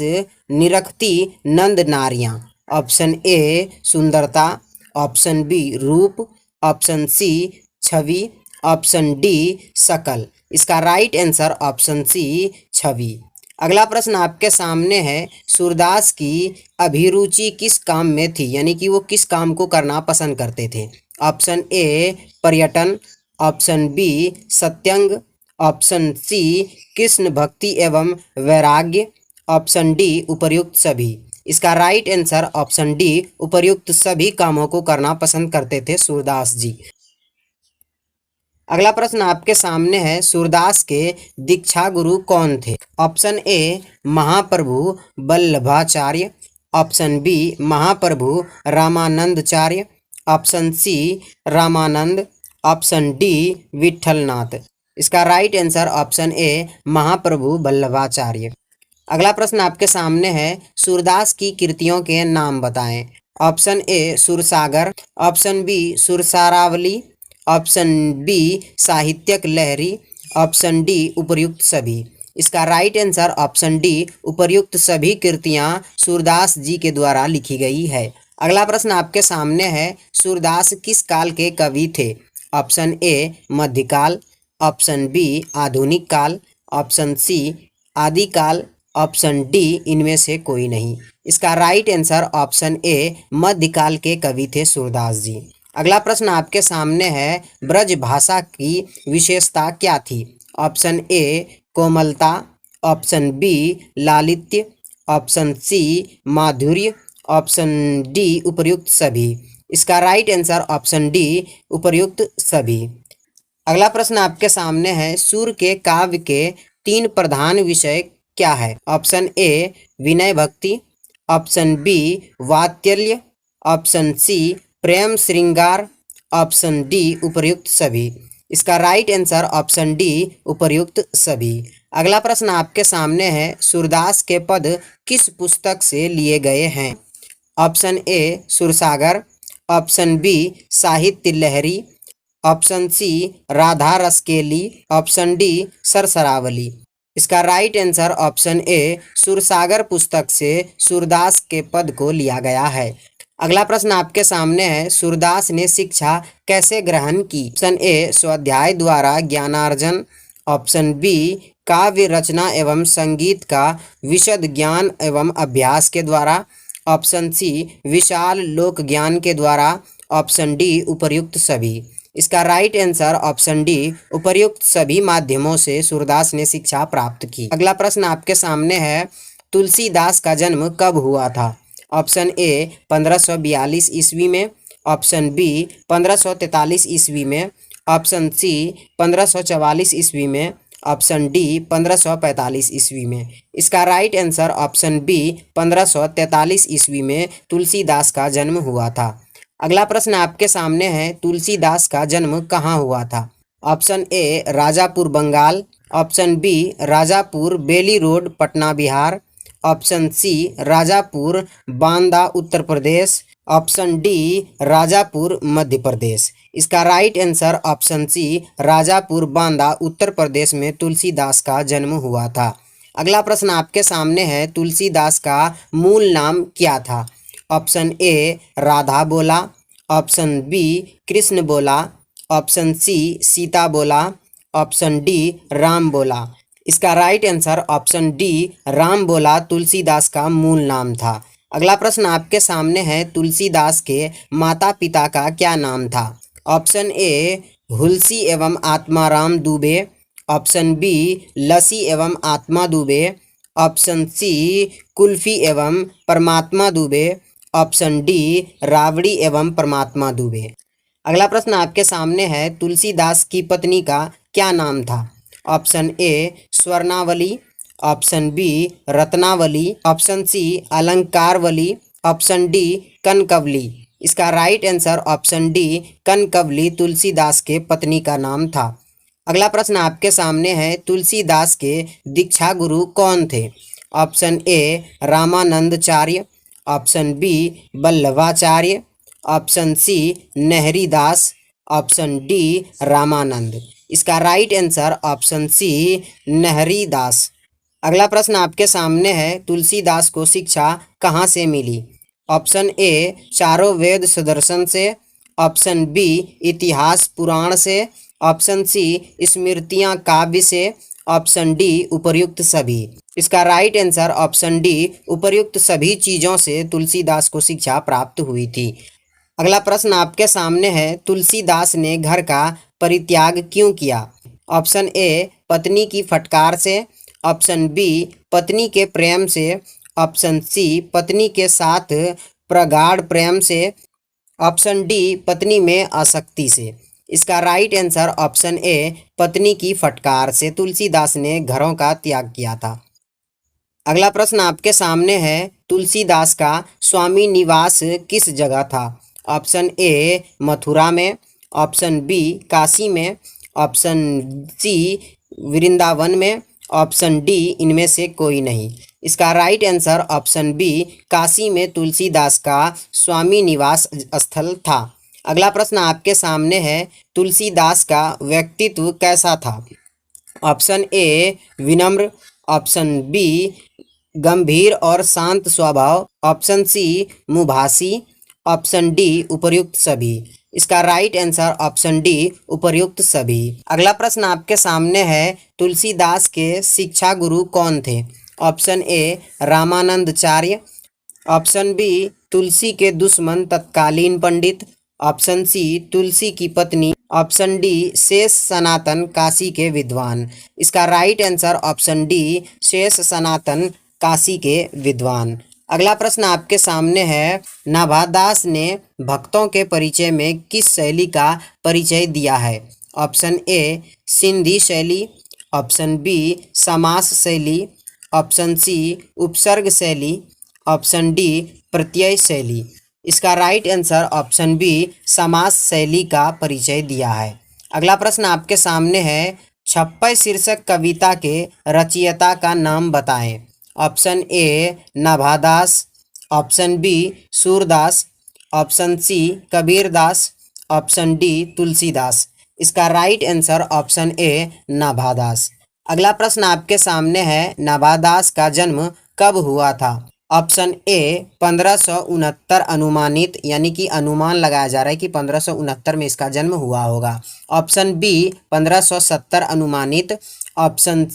निरखती नंद नारियां। ऑप्शन ए सुंदरता, ऑप्शन बी रूप, ऑप्शन सी छवि, ऑप्शन डी शकल। इसका राइट आंसर ऑप्शन सी छवि। अगला प्रश्न आपके सामने है, सूरदास की अभिरुचि किस काम में थी, यानी कि वो किस काम को करना पसंद करते थे। ऑप्शन ए पर्यटन, ऑप्शन बी सत्संग, ऑप्शन सी कृष्ण भक्ति एवं वैराग्य, ऑप्शन डी उपर्युक्त सभी। इसका राइट आंसर ऑप्शन डी उपर्युक्त सभी कामों को करना पसंद करते थे सूरदास जी। अगला प्रश्न आपके सामने है, सूरदास के दीक्षा गुरु कौन थे। Option A Mahaprabhu Vallabhacharya, option B Mahaprabhu Ramanandacharya, option C Ramanand, option D Vitthalnath. इसका right answer option A Mahaprabhu Vallabhacharya. अगला प्रश्न आपके सामने है, सूरदास की कृतियों के नाम बताएं। Option A Sursagar, option B Sursaravali, option B Sahityak Lahari, option D उपर्युक्त सभी। इसका राइट आंसर ऑप्शन डी उपर्युक्त सभी कृतियां सूरदास जी के द्वारा लिखी गई है। अगला प्रश्न आपके सामने है, सूरदास किस काल के कवि थे। ऑप्शन ए मध्यकाल, ऑप्शन बी आधुनिक काल, ऑप्शन सी आदिकाल, ऑप्शन डी इनमें से कोई नहीं। इसका राइट आंसर ऑप्शन ए मध्यकाल के कवि थे सूरदास जी। अगला प्रश्न आपके सामने है, ब्रज भाषा की विशेषता क्या थी। ऑप्शन ए कोमलता, ऑप्शन बी लालित्य, ऑप्शन सी माधुर्य, ऑप्शन डी उपर्युक्त सभी। इसका राइट आंसर ऑप्शन डी उपर्युक्त सभी। अगला प्रश्न आपके सामने है, सूर के काव्य के 3 प्रधान विषय क्या है। ऑप्शन ए विनय भक्ति, ऑप्शन बी वात्सल्य, ऑप्शन सी प्रेम श्रृंगार, ऑप्शन डी उपर्युक्त सभी। इसका राइट आंसर ऑप्शन डी उपर्युक्त सभी। अगला प्रश्न आपके सामने है, सूरदास के पद किस पुस्तक से लिए गए हैं। Option A Sursagar, option B Sahitya Lahari, option C Radha Raskeli, option D Sarsaravali. इसका right answer option A Sursagar पुस्तक से सूरदास के पद को लिया गया है। अगला प्रश्न आपके सामने है, सूरदास ने शिक्षा कैसे ग्रहण की। ऑप्शन ए स्वाध्याय द्वारा ज्ञानार्जन, ऑप्शन बी काव्य रचना एवं संगीत का विशद ज्ञान एवं अभ्यास के द्वारा, ऑप्शन सी विशाल लोक ज्ञान के द्वारा, ऑप्शन डी उपर्युक्त सभी। इसका राइट आंसर ऑप्शन डी उपर्युक्त सभी माध्यमों से सूरदास ने शिक्षा प्राप्त की। अगला प्रश्न आपके सामने है, तुलसीदास का जन्म कब हुआ था। ऑप्शन ए 1542 ईस्वी में, ऑप्शन बी 1543 ईस्वी में, ऑप्शन सी 1544 ईस्वी में, ऑप्शन डी 1545 ईस्वी में। इसका राइट आंसर ऑप्शन बी 1543 ईस्वी में तुलसीदास का जन्म हुआ था। अगला प्रश्न आपके सामने है, तुलसीदास का जन्म कहाँ हुआ था। Option A Rajapur Bengal, option B Rajapur Bailey Road Patna Bihar, option C Rajapur Banda Uttar Pradesh, option D Rajapur Madhya Pradesh. इसका right answer option C Rajapur Banda Uttar Pradesh में तुलसीदास का जन्म हुआ था। अगला प्रश्न आपके सामने है, तुलसीदास का मूल नाम क्या था। ऑप्शन ए राधा बोला, ऑप्शन बी कृष्ण बोला, ऑप्शन सी सीता बोला, ऑप्शन डी राम बोला। इसका right answer option D Ram बोला तुलसीदास का मूल नाम था। अगला प्रश्न आपके सामने है, तुलसीदास के माता पिता का क्या नाम था? ऑप्शन ए हुलसी एवं आत्माराम दुबे, ऑप्शन बी लसी एवं आत्मा दुबे, ऑप्शन सी कुल्फी एवं परमात्मा दुबे, ऑप्शन डी राबड़ी एवं परमात्मा दुबे। अगला प्रश्न आपके सामने है, तुलसीदास की पत्नी का क्या नाम था? Option A Swarnavali, option B Ratnavali, option C Alankaravali, option D Kanakavali. इसका right answer option D Kanakavali Tulsidas के पत्नी का नाम था। अगला प्रश्न आपके सामने है, तुलसीदास के दीक्षा गुरु कौन थे? Option A Ramanandacharya, option B Vallabhacharya, option C Naharidas, option D Ramanand. इसका right answer option C Naharidas. अगला प्रश्न आपके सामने है, तुलसीदास को शिक्षा कहाँ से मिली? ऑप्शन ए चारों वेद सुदर्शन से, ऑप्शन बी इतिहास पुराण से, ऑप्शन सी स्मृतियाँ काव्य से, ऑप्शन डी उपर्युक्त सभी। इसका राइट आंसर ऑप्शन डी उपर्युक्त सभी चीज़ों से तुलसीदास को शिक्षा प्राप्त हुई थी। अगला प्रश्न आपके सामने है, तुलसीदास ने घर का परित्याग क्यों किया? ऑप्शन ए पत्नी की फटकार से, ऑप्शन बी पत्नी के प्रेम से, ऑप्शन सी पत्नी के साथ प्रगाढ़ प्रेम से, ऑप्शन डी पत्नी में आसक्ति से। इसका राइट आंसर ऑप्शन ए पत्नी की फटकार से तुलसीदास ने घरों का त्याग किया था। अगला प्रश्न आपके सामने है, तुलसीदास का स्वामी निवास किस जगह था? ऑप्शन ए मथुरा में, ऑप्शन बी काशी में, ऑप्शन सी वृंदावन में, ऑप्शन डी इनमें से कोई नहीं। इसका right answer option B Kashi में तुलसीदास का स्वामी निवास स्थल था। अगला प्रश्न आपके सामने है, तुलसीदास का व्यक्तित्व कैसा था? ऑप्शन ए विनम्र, ऑप्शन बी गंभीर और शांत स्वभाव, ऑप्शन सी मुभासी, ऑप्शन डी उपर्युक्त सभी। इसका राइट आंसर ऑप्शन डी उपर्युक्त सभी। अगला प्रश्न आपके सामने है, तुलसीदास के शिक्षा गुरु कौन थे? Option A Ramanandacharya, option B तुलसी के दुश्मन तत्कालीन पंडित, ऑप्शन सी तुलसी की पत्नी, ऑप्शन डी शेष सनातन काशी के विद्वान। इसका राइट आंसर ऑप्शन डी शेष सनातन काशी के विद्वान। अगला प्रश्न आपके सामने है, नाभादास ने भक्तों के परिचय में किस शैली का परिचय दिया है? ऑप्शन ए सिंधी शैली, ऑप्शन बी समास शैली, ऑप्शन सी उपसर्ग शैली, ऑप्शन डी प्रत्यय शैली। इसका राइट आंसर ऑप्शन बी समास शैली का परिचय दिया है। अगला प्रश्न आपके सामने है, छप्पय शीर्षक कविता के रचयिता का नाम बताएं। Option A Nabhadas, option B Surdas, option C Kabirdas, option D Tulsidas. इसका right answer option A Nabhadas. अगला प्रश्न आपके सामने है, नाभादास का जन्म कब हुआ था? ऑप्शन ए 1569 अनुमानित, यानी कि अनुमान लगाया जा रहा है कि 1569 में इसका जन्म हुआ होगा। ऑप्शन बी 1570 अनुमानित, ऑप्शन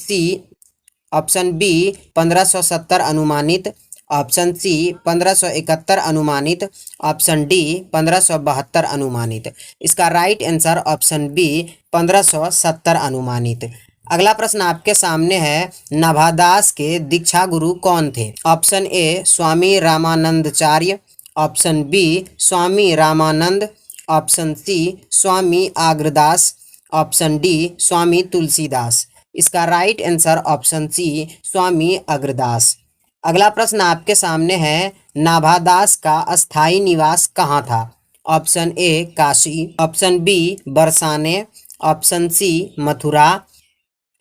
बी 1570 अनुमानित, ऑप्शन सी 1571 अनुमानित, ऑप्शन डी 1572 अनुमानित। इसका राइट आंसर ऑप्शन बी 1570 अनुमानित। अगला प्रश्न आपके सामने है, नाभादास के दीक्षा गुरु कौन थे? Option A Swami Ramanandacharya, option B Swami Ramanand, option C Swami Agradas, option D Swami Tulsidas. इसका right answer option C Swami Agradas. अगला प्रश्न आपके सामने है, नाभादास का अस्थायी निवास कहाँ था? Option A Kashi, option B बरसाने, option C Mathura,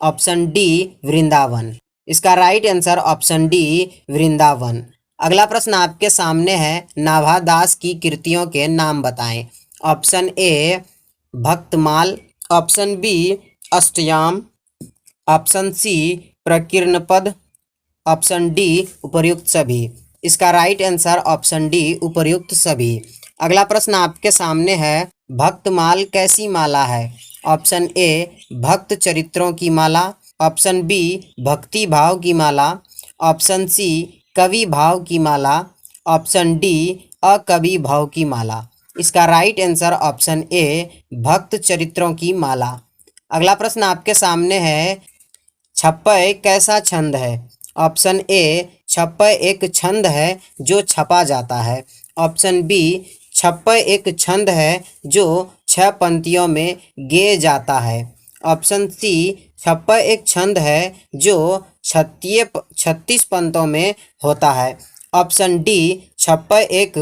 option D Vrindavan. इसका right answer option D Vrindavan. अगला प्रश्न आपके सामने है, नाभादास की कृतियों के नाम बताएं। Option A Bhaktamal, option B Ashtayam, option C Prakirnapad, option D उपर्युक्त सभी। इसका राइट आंसर ऑप्शन डी उपर्युक्त सभी। अगला प्रश्न आपके सामने है, भक्तमाल कैसी माला है? ऑप्शन ए भक्त चरित्रों की माला, ऑप्शन बी भक्ति भाव की माला, ऑप्शन सी कवि भाव की माला, ऑप्शन डी अकवि भाव की माला। इसका राइट आंसर ऑप्शन ए भक्त चरित्रों की माला। अगला प्रश्न आपके सामने है, छप्पय कैसा छंद है? ऑप्शन ए छप्पय एक छंद है जो छपा जाता है, ऑप्शन बी छप्पय एक छंद है जो 6 पंक्तियों में गे जाता है, ऑप्शन सी छप्पय एक छंद है जो 36 पंक्तों में होता है, ऑप्शन डी छप्पय एक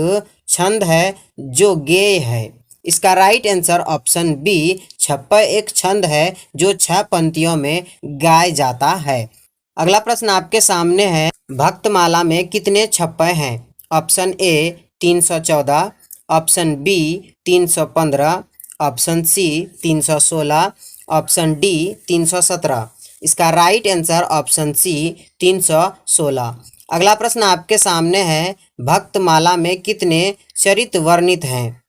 छंद है जो गेय है। इसका राइट आंसर ऑप्शन बी छप्पय एक छंद है जो 6 पंक्तियों में गाया जाता है। अगला प्रश्न आपके सामने है, भक्तमाला में कितने छप्पय हैं? Option A 314, option B 315, option C 316, option D 317। इसका राइट आंसर ऑप्शन सी 316। अगला प्रश्न आपके सामने है, भक्तमाला में कितने चरित वर्णित हैं?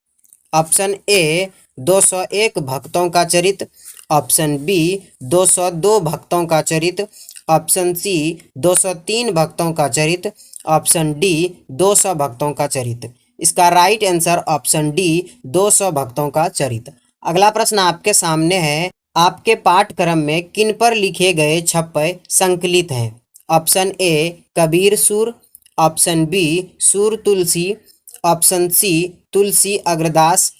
ऑप्शन ए 201 भक्तों का चरित, ऑप्शन बी 202 भक्तों का चरित, ऑप्शन सी 203 भक्तों का चरित, ऑप्शन डी 200 भक्तों का चरित। इसका राइट आंसर ऑप्शन डी 200 भक्तों का चरित। अगला प्रश्न आपके सामने है, आपके पाठ्यक्रम में किन पर लिखे गए छप्पय संकलित हैं? ऑप्शन ए कबीर सूर, ऑप्शन बी सूर तुलसी, ऑप्शन सी तुलसी अग्रदास,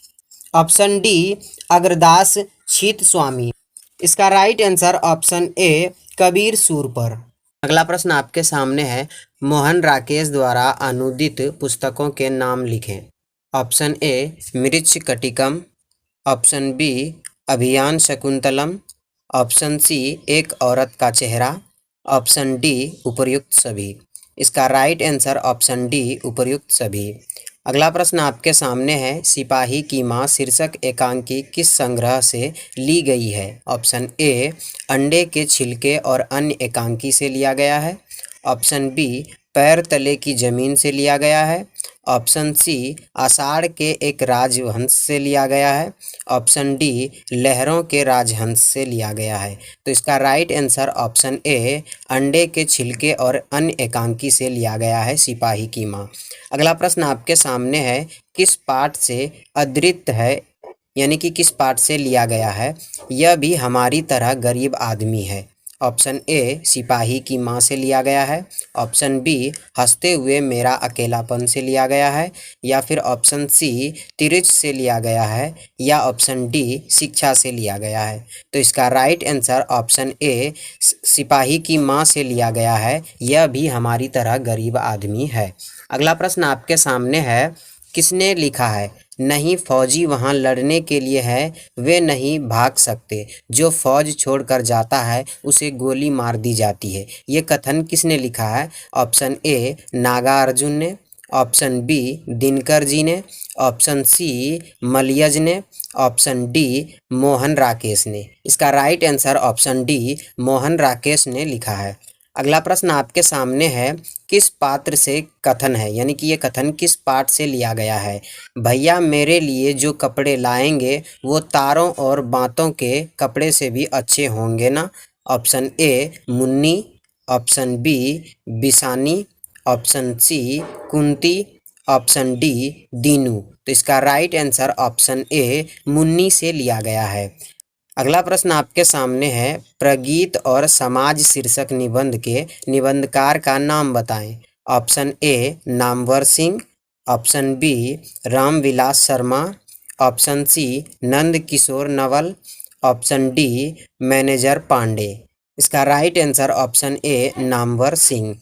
ऑप्शन डी अग्रदास छीत स्वामी। इसका राइट आंसर ऑप्शन ए कबीर सूर पर। अगला प्रश्न आपके सामने है, मोहन राकेश द्वारा अनुदित पुस्तकों के नाम लिखें। Option A Mrichchhakatikam, option B Abhiyan Shakuntalam, option C एक औरत का चेहरा, ऑप्शन डी उपर्युक्त सभी। इसका राइट आंसर ऑप्शन डी उपर्युक्त सभी। अगला प्रश्न आपके सामने है, सिपाही की माँ शीर्षक एकांकी किस संग्रह से ली गई है? ऑप्शन ए अंडे के छिलके और अन्य एकांकी से लिया गया है, ऑप्शन बी पैर तले की जमीन से लिया गया है, ऑप्शन सी आषाढ़ के एक राजहंस से लिया गया है, ऑप्शन डी लहरों के राजहंस से लिया गया है। तो इसका राइट आंसर ऑप्शन ए अंडे के छिलके और अन्य एकांकी से लिया गया है सिपाही की माँ। अगला प्रश्न आपके सामने है, किस पाठ से अधृत है, यानी कि किस पाठ से लिया गया है? यह भी हमारी तरह गरीब आदमी है। ऑप्शन ए सिपाही की माँ से लिया गया है, ऑप्शन बी हंसते हुए मेरा अकेलापन से लिया गया है, या फिर ऑप्शन सी तिरछ से लिया गया है, या ऑप्शन डी शिक्षा से लिया गया है। तो इसका राइट आंसर ऑप्शन ए सिपाही की माँ से लिया गया है, यह भी हमारी तरह गरीब आदमी है। अगला प्रश्न आपके सामने है, किसने लिखा है, नहीं फौजी वहाँ लड़ने के लिए है, वे नहीं भाग सकते, जो फौज छोड़कर जाता है उसे गोली मार दी जाती है। ये कथन किसने लिखा है? ऑप्शन ए नागार्जुन ने, ऑप्शन बी दिनकर जी ने, ऑप्शन सी मलयज ने, ऑप्शन डी मोहन राकेश ने। इसका right answer option D Mohan Rakesh ने लिखा है। अगला प्रश्न आपके सामने है, किस पात्र से कथन है, यानी कि ये कथन किस पाठ से लिया गया है? भैया मेरे लिए जो कपड़े लाएंगे वो तारों और बातों के कपड़े से भी अच्छे होंगे ना। Option A Munni, option B Bisani, option C Kunti, option D Dinu. तो इसका right answer option A Munni से लिया गया है। अगला प्रश्न आपके सामने है, प्रगीत और समाज शीर्षक निबंध के निबंधकार का नाम बताएं। Option A Namvar Singh, option B Ramvilas Sharma, option C Nand Kishore Naval, option D Manager Pandey. इसका right answer option A Namvar Singh.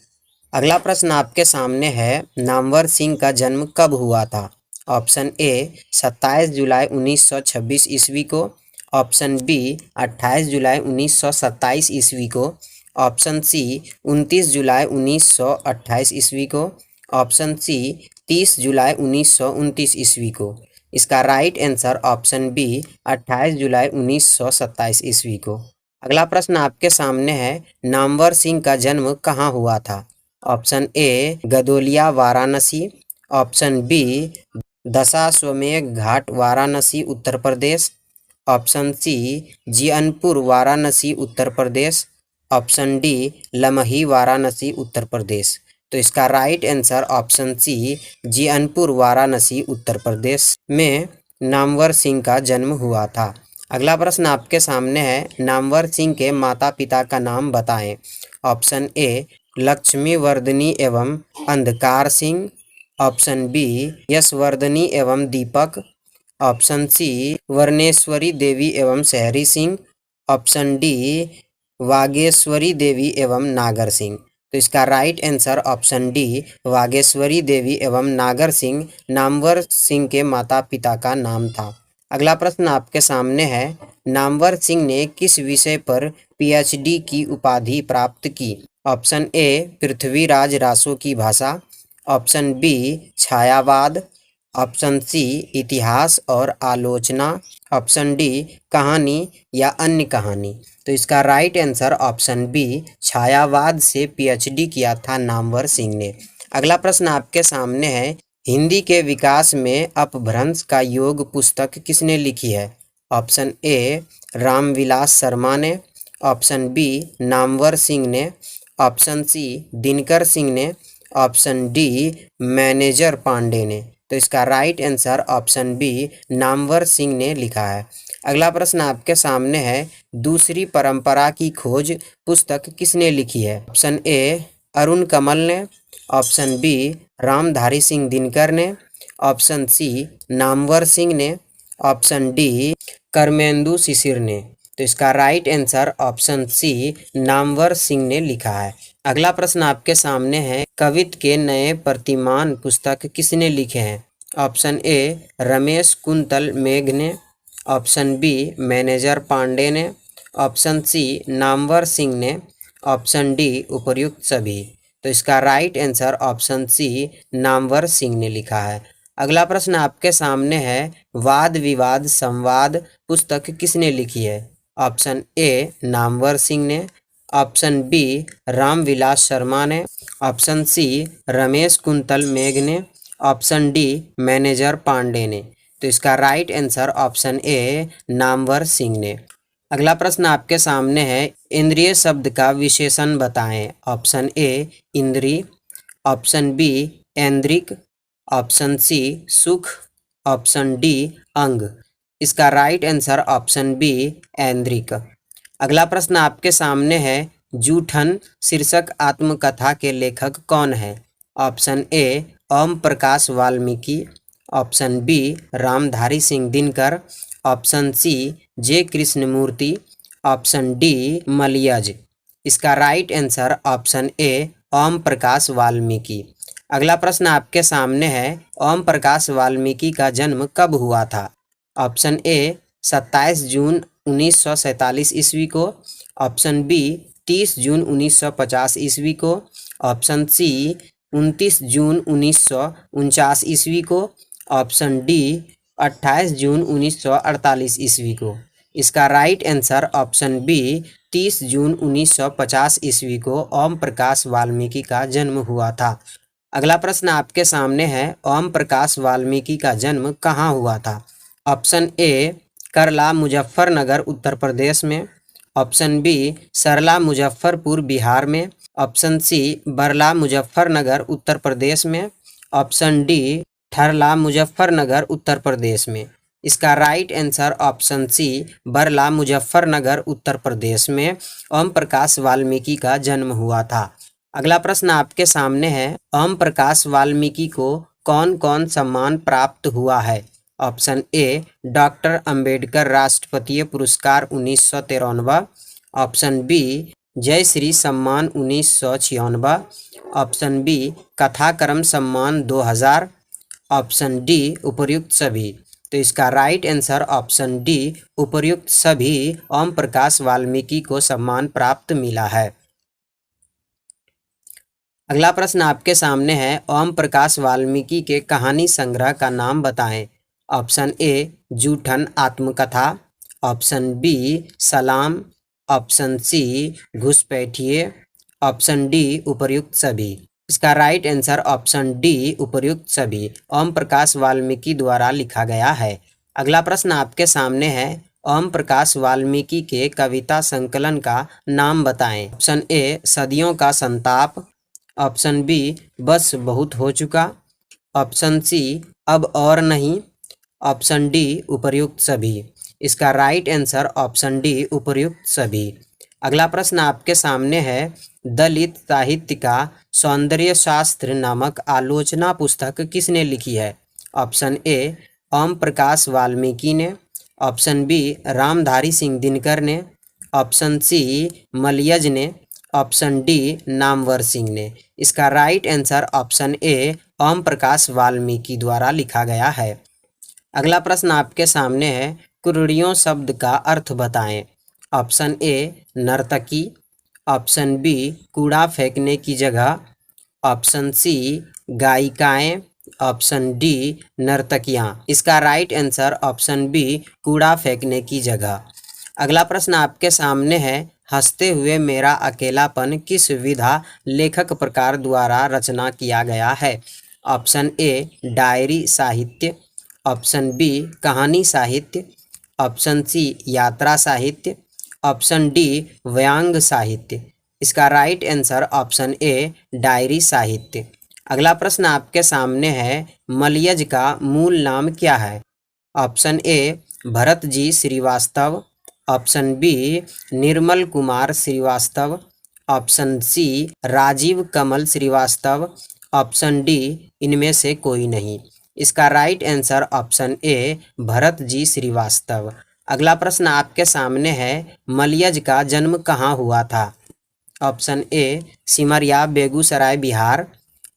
अगला प्रश्न आपके सामने है, नामवर सिंह का जन्म कब हुआ था? ऑप्शन ए 27 जुलाई 1926 ईस्वी को, ऑप्शन बी 28 जुलाई 1927 ईस्वी को, ऑप्शन सी 29 जुलाई 1928 ईस्वी को, ऑप्शन सी 30 जुलाई 1929 ईस्वी को। इसका राइट आंसर ऑप्शन बी 28 जुलाई 1927 ईस्वी को। अगला प्रश्न आपके सामने है, नामवर सिंह का जन्म कहाँ हुआ था? Option A Godolia Varanasi, option B Dashashwamedh Ghat Varanasi Uttar Pradesh, option C Jiyanpur Varanasi Uttar Pradesh, option D Lamhi Varanasi Uttar Pradesh. तो इसका right answer option C Jiyanpur Varanasi Uttar Pradesh में नामवर सिंह का जन्म हुआ था। अगला प्रश्न आपके सामने है, नामवर सिंह के माता पिता का नाम बताएं। ऑप्शन ए लक्ष्मी वर्धनी एवं अंधकार सिंह, ऑप्शन बी यशवर्धनी एवं दीपक, ऑप्शन सी वर्णेश्वरी देवी एवं शहरी सिंह, ऑप्शन डी वागेश्वरी देवी एवं नागर सिंह। तो इसका right answer option D Vageshwari Devi एवं नागर सिंह नामवर सिंह के माता पिता का नाम था। अगला प्रश्न आपके सामने है, नामवर सिंह ने किस विषय पर पीएचडी की उपाधि प्राप्त की। ऑप्शन ए पृथ्वीराज रासो की भाषा, ऑप्शन बी छायावाद, ऑप्शन सी इतिहास और आलोचना, ऑप्शन डी कहानी या अन्य कहानी। तो इसका राइट आंसर ऑप्शन बी छायावाद से पीएचडी किया था नामवर सिंह ने। अगला प्रश्न आपके सामने है, हिंदी के विकास में अपभ्रंश का योग पुस्तक किसने लिखी है। ऑप्शन ए रामविलास शर्मा ने, ऑप्शन बी नामवर सिंह ने, ऑप्शन सी दिनकर सिंह ने, ऑप्शन डी मैनेजर पांडे ने। तो इसका right answer option B Namvar Singh ने लिखा है। अगला प्रश्न आपके सामने है, दूसरी परंपरा की खोज पुस्तक किसने लिखी है। ऑप्शन ए अरुण कमल ने, ऑप्शन बी रामधारी सिंह दिनकर ने, ऑप्शन सी नामवर सिंह ने, ऑप्शन डी कर्मेंदु शिशिर ने। तो इसका right answer option C Namvar Singh ने लिखा है। अगला प्रश्न आपके सामने है, कवित्त के नए प्रतिमान पुस्तक किसने लिखे हैं। ऑप्शन ए रमेश कुंतल मेघ ने, ऑप्शन बी मैनेजर पांडे ने, ऑप्शन सी नामवर सिंह ने, ऑप्शन डी उपर्युक्त सभी। तो इसका right answer option C Namvar Singh ने लिखा है। अगला प्रश्न आपके सामने है, वाद विवाद संवाद पुस्तक किसने लिखी है। ऑप्शन ए नामवर सिंह ने, ऑप्शन बी रामविलास शर्मा ने, ऑप्शन सी रमेश कुंतल मेघ ने, ऑप्शन डी मैनेजर पांडे ने। तो इसका right answer option A Namvar Singh ने। अगला प्रश्न आपके सामने है, इंद्रिय शब्द का विशेषण बताएं। ऑप्शन ए इंद्री, ऑप्शन बी ऐन्द्रिक, ऑप्शन सी सुख, ऑप्शन डी अंग। इसका राइट आंसर ऑप्शन बी ऐन्द्रिक। अगला प्रश्न आपके सामने है, जूठन शीर्षक आत्मकथा के लेखक कौन है। Option A Om Prakash Valmiki, option B Ramdhari Singh Dinkar, option C J Krishnamurti, option D Malayaj. इसका right answer option A Om Prakash Valmiki. अगला प्रश्न आपके सामने है, ओम प्रकाश वाल्मीकि का जन्म कब हुआ था। ऑप्शन ए 27 जून 1947 ईस्वी को, ऑप्शन बी 30 जून 1950 ईस्वी को, ऑप्शन सी 29 जून 1949 ईस्वी को, ऑप्शन डी 28 जून 1948 ईस्वी को। इसका राइट आंसर ऑप्शन बी 30 जून 1950 ईस्वी को ओम प्रकाश वाल्मीकि का जन्म हुआ था। अगला प्रश्न आपके सामने है, ओम प्रकाश वाल्मीकि का जन्म कहाँ हुआ था। ऑप्शन ए करला मुजफ्फरनगर उत्तर प्रदेश में, ऑप्शन बी सरला मुजफ्फरपुर बिहार में, ऑप्शन सी बरला मुजफ्फरनगर उत्तर प्रदेश में, ऑप्शन डी ठरला मुजफ्फरनगर उत्तर प्रदेश में। इसका right answer option C Barla Muzaffarnagar Uttar Pradesh में ओम प्रकाश वाल्मीकि का जन्म हुआ था। अगला प्रश्न आपके सामने है, ओम प्रकाश वाल्मीकि को कौन कौन सम्मान प्राप्त हुआ है। ऑप्शन ए डॉक्टर अंबेडकर राष्ट्रपतीय पुरस्कार 1993, ऑप्शन बी जय श्री सम्मान 1996, ऑप्शन बी कथाकरम सम्मान 2000, ऑप्शन डी उपर्युक्त सभी। तो इसका राइट आंसर ऑप्शन डी उपर्युक्त सभी ओम प्रकाश वाल्मीकि को सम्मान प्राप्त मिला है। अगला प्रश्न आपके सामने है, ओम प्रकाश वाल्मीकि के कहानी संग्रह का नाम बताएं। ऑप्शन ए जूठन आत्मकथा, ऑप्शन बी सलाम, ऑप्शन सी घुसपैठिए, ऑप्शन डी उपर्युक्त सभी। इसका राइट आंसर ऑप्शन डी उपर्युक्त सभी ओम प्रकाश वाल्मीकि द्वारा लिखा गया है। अगला प्रश्न आपके सामने है, ओम प्रकाश वाल्मीकि के कविता संकलन का नाम बताएं। ऑप्शन ए सदियों का संताप, ऑप्शन बी बस बहुत हो चुका, ऑप्शन सी अब और नहीं, ऑप्शन डी उपर्युक्त सभी। इसका राइट आंसर ऑप्शन डी उपर्युक्त सभी। अगला प्रश्न आपके सामने है, दलित साहित्य का सौंदर्य शास्त्र नामक आलोचना पुस्तक किसने लिखी है? ऑप्शन ए ओम प्रकाश वाल्मीकि ने, ऑप्शन बी रामधारी सिंह दिनकर ने, ऑप्शन सी मलयज ने, ऑप्शन डी नामवर सिंह ने। इसका right answer option A Om Prakash Valmiki द्वारा लिखा गया है। अगला प्रश्न आपके सामने है, कुर्रियों शब्द का अर्थ बताएं। ऑप्शन ए नर्तकी, ऑप्शन बी कूड़ा फेंकने की जगह, ऑप्शन सी गायिकाएं, ऑप्शन डी नर्तकियां। इसका राइट आंसर ऑप्शन बी कूड़ा फेंकने की जगह। अगला प्रश्न आपके सामने है, हंसते हुए मेरा अकेलापन किस विधा लेखक प्रकार द्वारा रचना किया गया है? ऑप्शन ए डायरी साहित्य, ऑप्शन बी कहानी साहित्य, ऑप्शन सी यात्रा साहित्य, ऑप्शन डी व्यंग साहित्य। इसका right answer option a diary साहित्य। अगला प्रश्न आपके सामने है, मलयज का मूल नाम क्या है? Option A Bharat ji Srivastava, option B Nirmal Kumar Srivastava, option C Rajiv Kamal Srivastava, option D इनमें से कोई नहीं। इसका right answer option A Bharat ji Srivastava. अगला प्रश्न आपके सामने है, मलयज का जन्म कहाँ हुआ था? Option A Simaria Begusarai Bihar,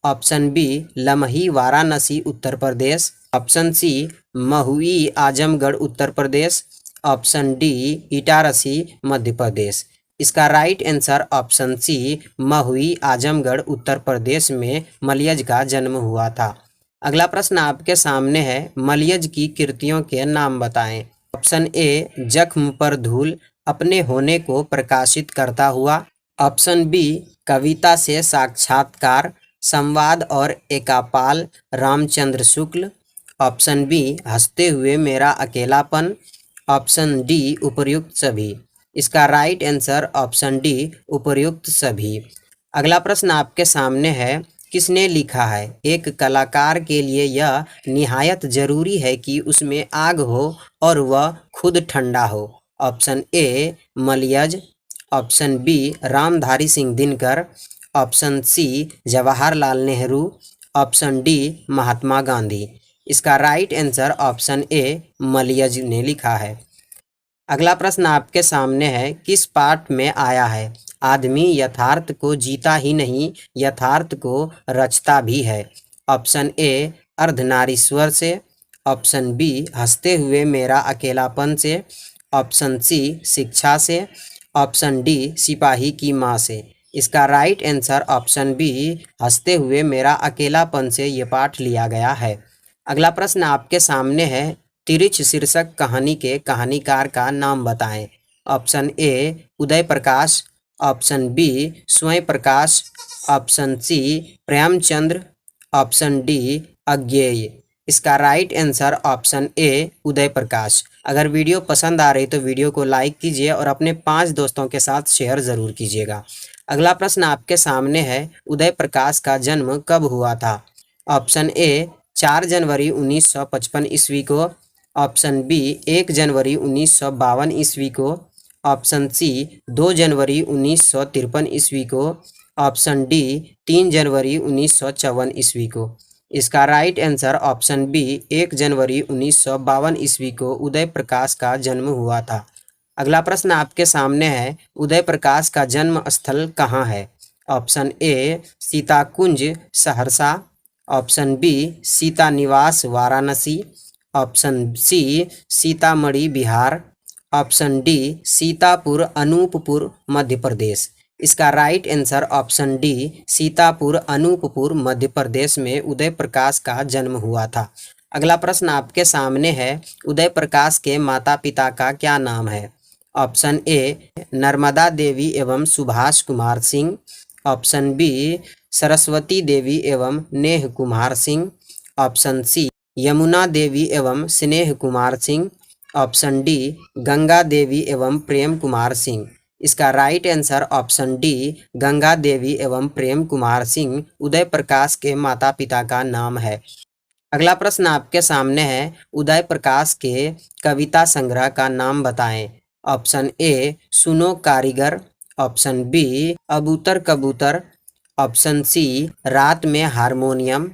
option B Lamhi Varanasi Uttar Pradesh, option C Mahui Azamgarh Uttar Pradesh, option D Itarsi Madhya Pradesh. इसका right answer option C Mahui Azamgarh Uttar Pradesh में मलयज का जन्म हुआ था। अगला प्रश्न आपके सामने है, मलयज की कृतियों के नाम बताएं। ऑप्शन ए जख्म पर धूल, अपने होने को प्रकाशित करता हुआ, ऑप्शन बी कविता से साक्षात्कार, संवाद और एकापाल रामचंद्र शुक्ल, ऑप्शन बी हंसते हुए मेरा अकेलापन, ऑप्शन डी उपर्युक्त सभी। इसका राइट आंसर ऑप्शन डी उपर्युक्त सभी। अगला प्रश्न आपके सामने है, किसने लिखा है? एक कलाकार के लिए यह निहायत जरूरी है कि उसमें आग हो और वह खुद ठंडा हो। Option A Malayaj, option B Ramdhari Singh Dinkar, option C Jawaharlal Nehru, option D Mahatma Gandhi. इसका right answer option A Malayaj ने लिखा है। अगला प्रश्न आपके सामने है, किस पाठ में आया है? आदमी यथार्थ को जीता ही नहीं, यथार्थ को रचता भी है। ऑप्शन ए अर्धनारीश्वर से, ऑप्शन बी हंसते हुए मेरा अकेलापन से, ऑप्शन सी शिक्षा से, ऑप्शन डी सिपाही की माँ से। इसका राइट आंसर ऑप्शन बी हंसते हुए मेरा अकेलापन से ये पाठ लिया गया है। अगला प्रश्न आपके सामने है, तिरिछ शीर्षक कहानी के कहानीकार का नाम बताएं। Option A Uday Prakash, option B Swayam Prakash, option C Premchandra, option D Agyeya. इसका right answer option A Uday Prakash. अगर वीडियो पसंद आ रही तो वीडियो को लाइक कीजिए और अपने 5 दोस्तों के साथ शेयर ज़रूर कीजिएगा। अगला प्रश्न आपके सामने है, उदय प्रकाश का जन्म कब हुआ था? ऑप्शन ए 4 जनवरी 1955 ईस्वी को, ऑप्शन बी 1 जनवरी 1952 ईस्वी को, ऑप्शन सी 2 जनवरी 1953 ईस्वी को, ऑप्शन डी 3 जनवरी 1954 ईस्वी को। इसका राइट आंसर ऑप्शन बी 1 जनवरी 1952 ईस्वी को उदय प्रकाश का जन्म हुआ था। अगला प्रश्न आपके सामने है, उदय प्रकाश का जन्म स्थल कहाँ है? Option A Sitakunj Saharsa, option B Sita Niwas Varanasi, option C Sitamarhi Bihar, option D Sitapur Anuppur Madhya Pradesh. इसका right answer option D Sitapur Anuppur Madhya Pradesh में उदय प्रकाश का जन्म हुआ था। अगला प्रश्न आपके सामने है, उदय प्रकाश के माता पिता का क्या नाम है? ऑप्शन ए नर्मदा देवी एवं सुभाष कुमार सिंह, ऑप्शन बी सरस्वती देवी एवं नेह कुमार सिंह, ऑप्शन सी यमुना देवी एवं स्नेह कुमार सिंह, ऑप्शन डी गंगा देवी एवं प्रेम कुमार सिंह। इसका right answer option D Ganga Devi एवं प्रेम कुमार सिंह उदय प्रकाश के माता पिता का नाम है। अगला प्रश्न आपके सामने है, उदय प्रकाश के कविता संग्रह का नाम बताएं। ऑप्शन ए सुनो कारीगर, ऑप्शन बी अबूतर कबूतर, ऑप्शन सी रात में हारमोनियम,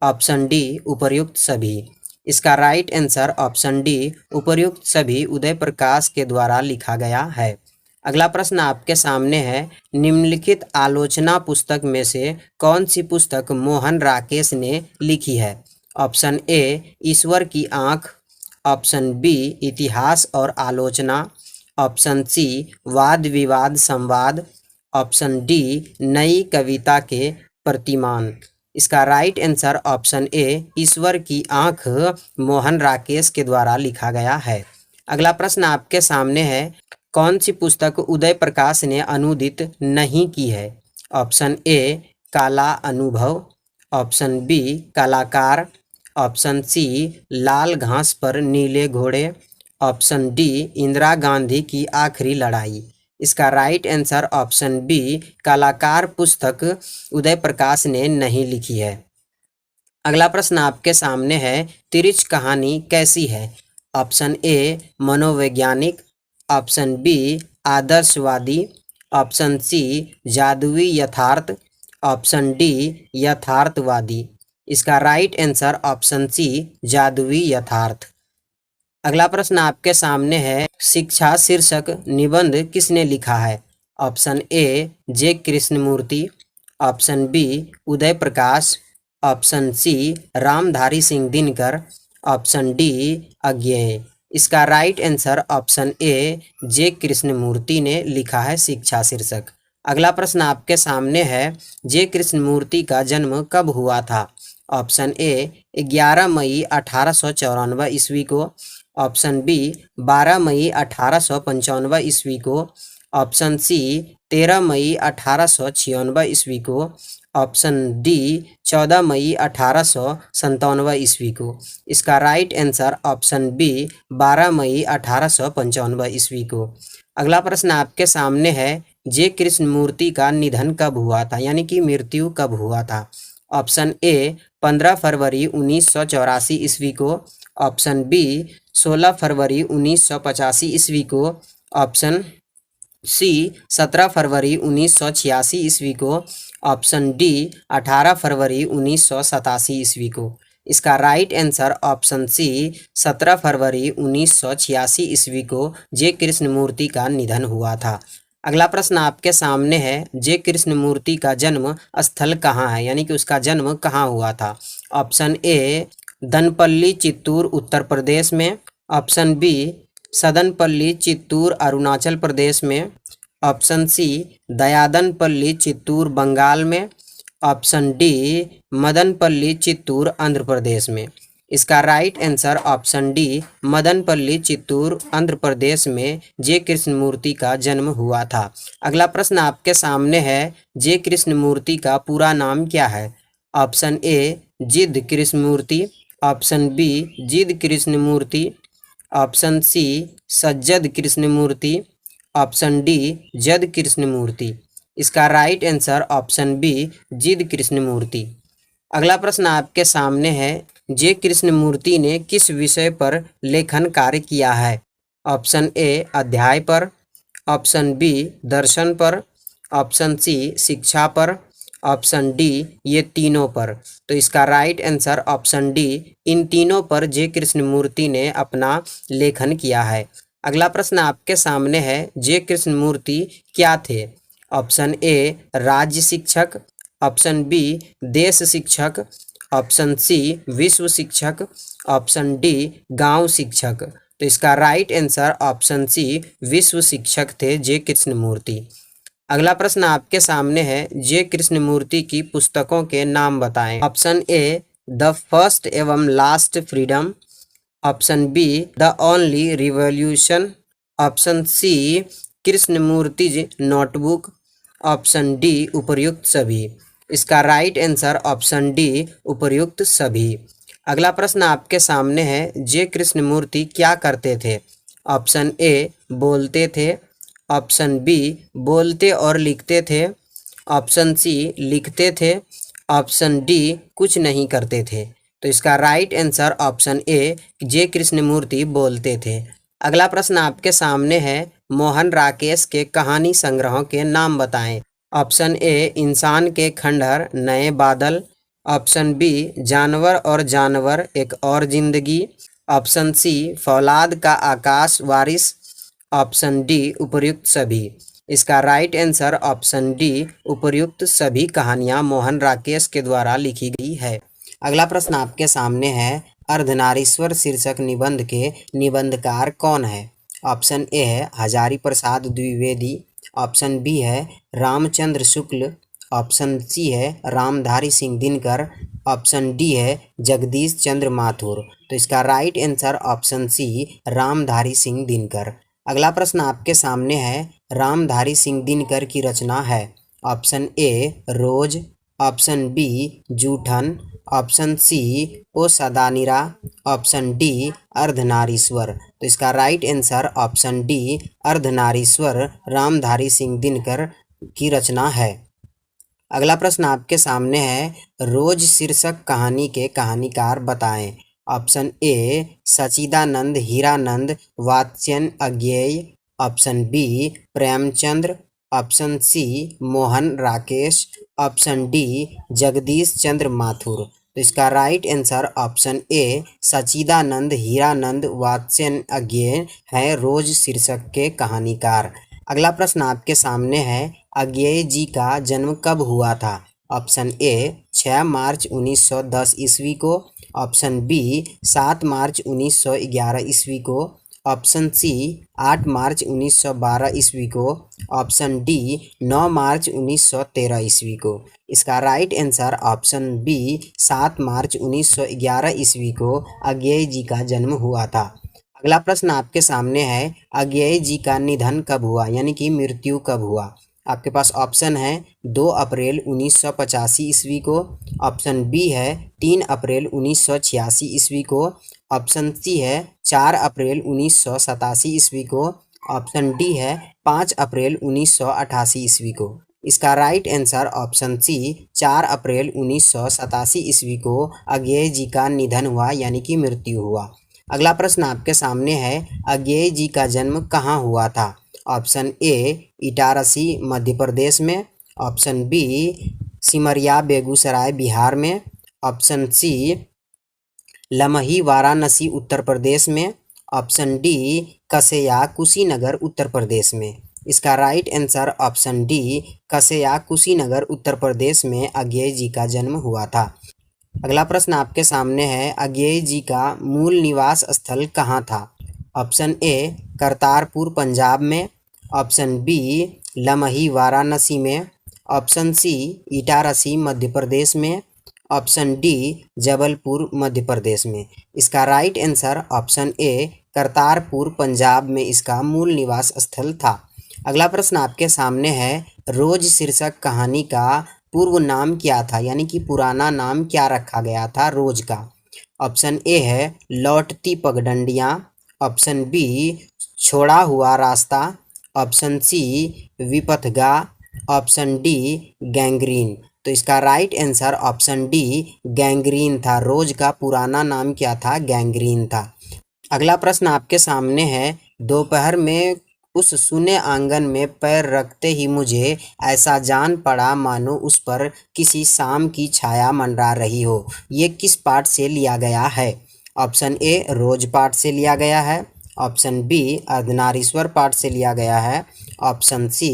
ऑप्शन डी उपर्युक्त सभी। इसका राइट आंसर ऑप्शन डी उपर्युक्त सभी उदय प्रकाश के द्वारा लिखा गया है। अगला प्रश्न आपके सामने है, निम्नलिखित आलोचना पुस्तक में से कौन सी पुस्तक मोहन राकेश ने लिखी है। ऑप्शन ए ईश्वर की आँख, ऑप्शन बी इतिहास और आलोचना, ऑप्शन सी वाद विवाद संवाद, ऑप्शन डी नई कविता के प्रतिमान। इसका राइट आंसर ऑप्शन ए ईश्वर की आँख मोहन राकेश के द्वारा लिखा गया है। अगला प्रश्न आपके सामने है, कौन सी पुस्तक उदय प्रकाश ने अनुदित नहीं की है। ऑप्शन ए काला अनुभव, ऑप्शन बी कलाकार, ऑप्शन सी लाल घास पर नीले घोड़े, ऑप्शन डी इंदिरा गांधी की आखिरी लड़ाई। इसका राइट आंसर ऑप्शन बी कलाकार पुस्तक उदय प्रकाश ने नहीं लिखी है। अगला प्रश्न आपके सामने है, तिरछ कहानी कैसी है। ऑप्शन ए मनोवैज्ञानिक, ऑप्शन बी आदर्शवादी, ऑप्शन सी जादुई यथार्थ, ऑप्शन डी यथार्थवादी। इसका राइट आंसर ऑप्शन सी जादुई यथार्थ। अगला प्रश्न आपके सामने है, शिक्षा शीर्षक निबंध किसने लिखा है। Option A J Krishnamurti, option B Uday Prakash, option C Ramdhari Singh Dinkar, option D Agyeya. इसका right answer option A J Krishnamurti ने लिखा है शिक्षा शीर्षक। अगला प्रश्न आपके सामने है, जे कृष्णमूर्ति का जन्म कब हुआ था। ऑप्शन ए 11 मई 1894 ईस्वी को, ऑप्शन बी 12 मई 1895 ईस्वी को, ऑप्शन सी 13 मई 1896 ईस्वी को, ऑप्शन डी 14 मई 1897 ईस्वी को। इसका राइट आंसर ऑप्शन बी 12 मई 1895 ईस्वी को। अगला प्रश्न आपके सामने है, जे कृष्णमूर्ति का निधन कब हुआ था, यानी कि मृत्यु कब हुआ था। ऑप्शन ए 15 फरवरी 1984 ईस्वी को, ऑप्शन बी 16 फरवरी 1985 ईस्वी को, ऑप्शन सी 17 फरवरी 1986 ईस्वी को, ऑप्शन डी 18 फरवरी 1987 ईस्वी को। इसका राइट आंसर ऑप्शन सी 17 फरवरी 1986 ईस्वी को जे कृष्णमूर्ति का निधन हुआ था। अगला प्रश्न आपके सामने है, जे कृष्णमूर्ति का जन्म स्थल कहाँ है, यानी कि उसका जन्म कहाँ हुआ था। ऑप्शन ए दनपल्ली चित्तूर उत्तर प्रदेश में, ऑप्शन बी सदनपल्ली चित्तूर अरुणाचल प्रदेश में, ऑप्शन सी दयादनपल्ली चित्तूर बंगाल में, ऑप्शन डी मदनपल्ली चित्तूर आंध्र प्रदेश में। इसका right answer option D Madanapalle Chittoor Andhra Pradesh में जे कृष्णमूर्ति का जन्म हुआ था। अगला प्रश्न आपके सामने है, जे कृष्णमूर्ति का पूरा नाम क्या है। ऑप्शन ए जिद कृष्णमूर्ति, ऑप्शन बी जिद कृष्णमूर्ति, ऑप्शन सी सज्जद कृष्णमूर्ति, ऑप्शन डी जद कृष्णमूर्ति। इसका राइट आंसर ऑप्शन बी जिद कृष्णमूर्ति। अगला प्रश्न आपके सामने है, जे कृष्णमूर्ति ने किस विषय पर लेखन कार्य किया है। ऑप्शन ए अध्याय पर, ऑप्शन बी दर्शन पर, ऑप्शन सी शिक्षा पर, ऑप्शन डी ये तीनों पर। तो इसका राइट आंसर ऑप्शन डी इन तीनों पर जे कृष्णमूर्ति ने अपना लेखन किया है। अगला प्रश्न आपके सामने है, जे कृष्णमूर्ति क्या थे। ऑप्शन ए राज्य शिक्षक, ऑप्शन बी देश शिक्षक, ऑप्शन सी विश्व शिक्षक, ऑप्शन डी गांव शिक्षक। तो इसका राइट आंसर ऑप्शन सी विश्व शिक्षक थे जे कृष्णमूर्ति। अगला प्रश्न आपके सामने है, जे कृष्णमूर्ति की पुस्तकों के नाम बताएं। ऑप्शन ए द फर्स्ट एवं last freedom, option B the only revolution, option C Krishnamurti notebook, option D उपर्युक्त सभी। इसका राइट आंसर ऑप्शन डी उपर्युक्त सभी। अगला प्रश्न आपके सामने है, जे कृष्णमूर्ति क्या करते थे? ऑप्शन ए बोलते थे, ऑप्शन बी बोलते और लिखते थे, ऑप्शन सी लिखते थे, ऑप्शन डी कुछ नहीं करते थे। तो इसका right answer option A J Krishnamurthy बोलते थे। अगला प्रश्न आपके सामने है, मोहन राकेश के कहानी संग्रहों के नाम बताएं। ऑप्शन ए इंसान के खंडहर नए बादल, ऑप्शन बी जानवर और जानवर एक और जिंदगी, ऑप्शन सी फौलाद का आकाश वारिस, ऑप्शन डी उपर्युक्त सभी। इसका राइट आंसर ऑप्शन डी उपर्युक्त सभी कहानियां मोहन राकेश के द्वारा लिखी गई है। अगला प्रश्न आपके सामने है, अर्धनारीश्वर शीर्षक निबंध के निबंधकार कौन है? ऑप्शन ए है हजारी प्रसाद द्विवेदी, ऑप्शन बी है रामचंद्र शुक्ल, ऑप्शन सी है रामधारी सिंह दिनकर, ऑप्शन डी है जगदीश चंद्र माथुर। तो इसका right answer option C Ramdhari Singh Dinkar. अगला प्रश्न आपके सामने है, रामधारी सिंह दिनकर की रचना है। Option A Roz, option B Joothan, option C O Sadanira, option D Ardhanarishwar. तो इसका right answer option D Ardhanarishwar Ramdhari Singh Dinkar की रचना है। अगला प्रश्न आपके सामने है, रोज शीर्षक कहानी के कहानीकार बताएं। Option A Sachchidanand Hiranand Vatsyayan Agyeya, option B Premchandra, option C Mohan Rakesh, option D Jagdish Chandra Mathur. तो इसका right answer option A Sachchidanand Hiranand Vatsyayan Agyeya है रोज शीर्षक के कहानीकार। अगला प्रश्न आपके सामने है, अज्ञेय जी का जन्म कब हुआ था? ऑप्शन ए 6 मार्च 1910 ईस्वी को, ऑप्शन बी 7 मार्च 1911 ईस्वी को, ऑप्शन सी 8 मार्च 1912 ईस्वी को, ऑप्शन डी 9 मार्च 1913 ईस्वी को। इसका राइट आंसर ऑप्शन बी 7 मार्च 1911 ईस्वी को अज्ञेय जी का जन्म हुआ था। अगला प्रश्न आपके सामने है, अज्ञेय जी का निधन कब हुआ, यानी कि मृत्यु कब हुआ? आपके पास ऑप्शन है 2 अप्रैल 1985 ईस्वी को, ऑप्शन बी है 3 अप्रैल 1986 ईस्वी को, ऑप्शन सी है 4 अप्रैल 1987 ईस्वी को, ऑप्शन डी है 5 अप्रैल 1988 ईस्वी को। इसका राइट आंसर ऑप्शन सी 4 अप्रैल 1987 ईस्वी को अज्ञेय जी का निधन हुआ, यानी कि मृत्यु हुआ। अगला प्रश्न आपके सामने है, अज्ञेय जी का जन्म कहाँ हुआ था? ऑप्शन ए इटारसी मध्य प्रदेश में, ऑप्शन बी सिमरिया बेगूसराय बिहार में, ऑप्शन सी लमही वाराणसी उत्तर प्रदेश में, ऑप्शन डी कसेया कुशीनगर उत्तर प्रदेश में। इसका right answer option D Kaseya Kushinagar Uttar Pradesh में अज्ञेय जी का जन्म हुआ था। अगला प्रश्न आपके सामने है, अज्ञेय जी का मूल निवास स्थल कहाँ था? ऑप्शन ए करतारपुर पंजाब में, ऑप्शन बी लमही वाराणसी में, ऑप्शन सी इटारसी मध्य प्रदेश में, ऑप्शन डी जबलपुर मध्य प्रदेश में। इसका राइट आंसर ऑप्शन ए करतारपुर पंजाब में इसका मूल निवास स्थल था। अगला प्रश्न आपके सामने है, रोज शीर्षक कहानी का पूर्व नाम क्या था, यानी कि पुराना नाम क्या रखा गया था रोज का? ऑप्शन ए है लौटती पगडंडियाँ, ऑप्शन बी छोड़ा हुआ रास्ता, option C Vipathga, option D gangrene. तो इसका right answer option D gangrene था। रोज का पुराना नाम क्या था? गैंग्रीन था। अगला प्रश्न आपके सामने है, दोपहर में उस सुने आंगन में पैर रखते ही मुझे ऐसा जान पड़ा मानो उस पर किसी शाम की छाया मंडरा रही हो। ये किस पाठ से लिया गया है? ऑप्शन ए रोज पाठ से लिया गया है, ऑप्शन बी अर्धनारीश्वर पाठ से लिया गया है, ऑप्शन सी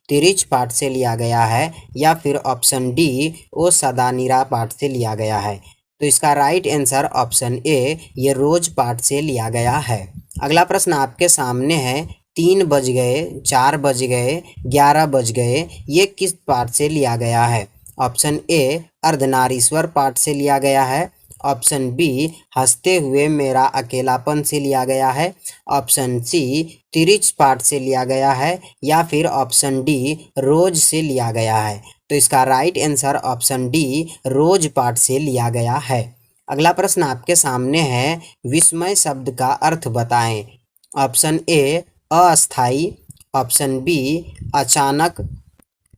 तिरिच पाठ से लिया गया है, या फिर ऑप्शन डी ओ सदानीरा पाठ से लिया गया है। तो इसका राइट आंसर ऑप्शन ए ये रोज पाठ से लिया गया है। अगला प्रश्न आपके सामने है, 3 बज गए, 4 बज गए, 11 बज गए, ये किस पाठ से लिया गया है? ऑप्शन ए अर्धनारीश्वर पाठ से लिया गया है, ऑप्शन बी हंसते हुए मेरा अकेलापन से लिया गया है, ऑप्शन सी तिरिच पाठ से लिया गया है, या फिर ऑप्शन डी रोज से लिया गया है। तो इसका राइट आंसर ऑप्शन डी रोज पाठ से लिया गया है। अगला प्रश्न आपके सामने है, विस्मय शब्द का अर्थ बताएं। ऑप्शन ए अस्थाई, ऑप्शन बी अचानक,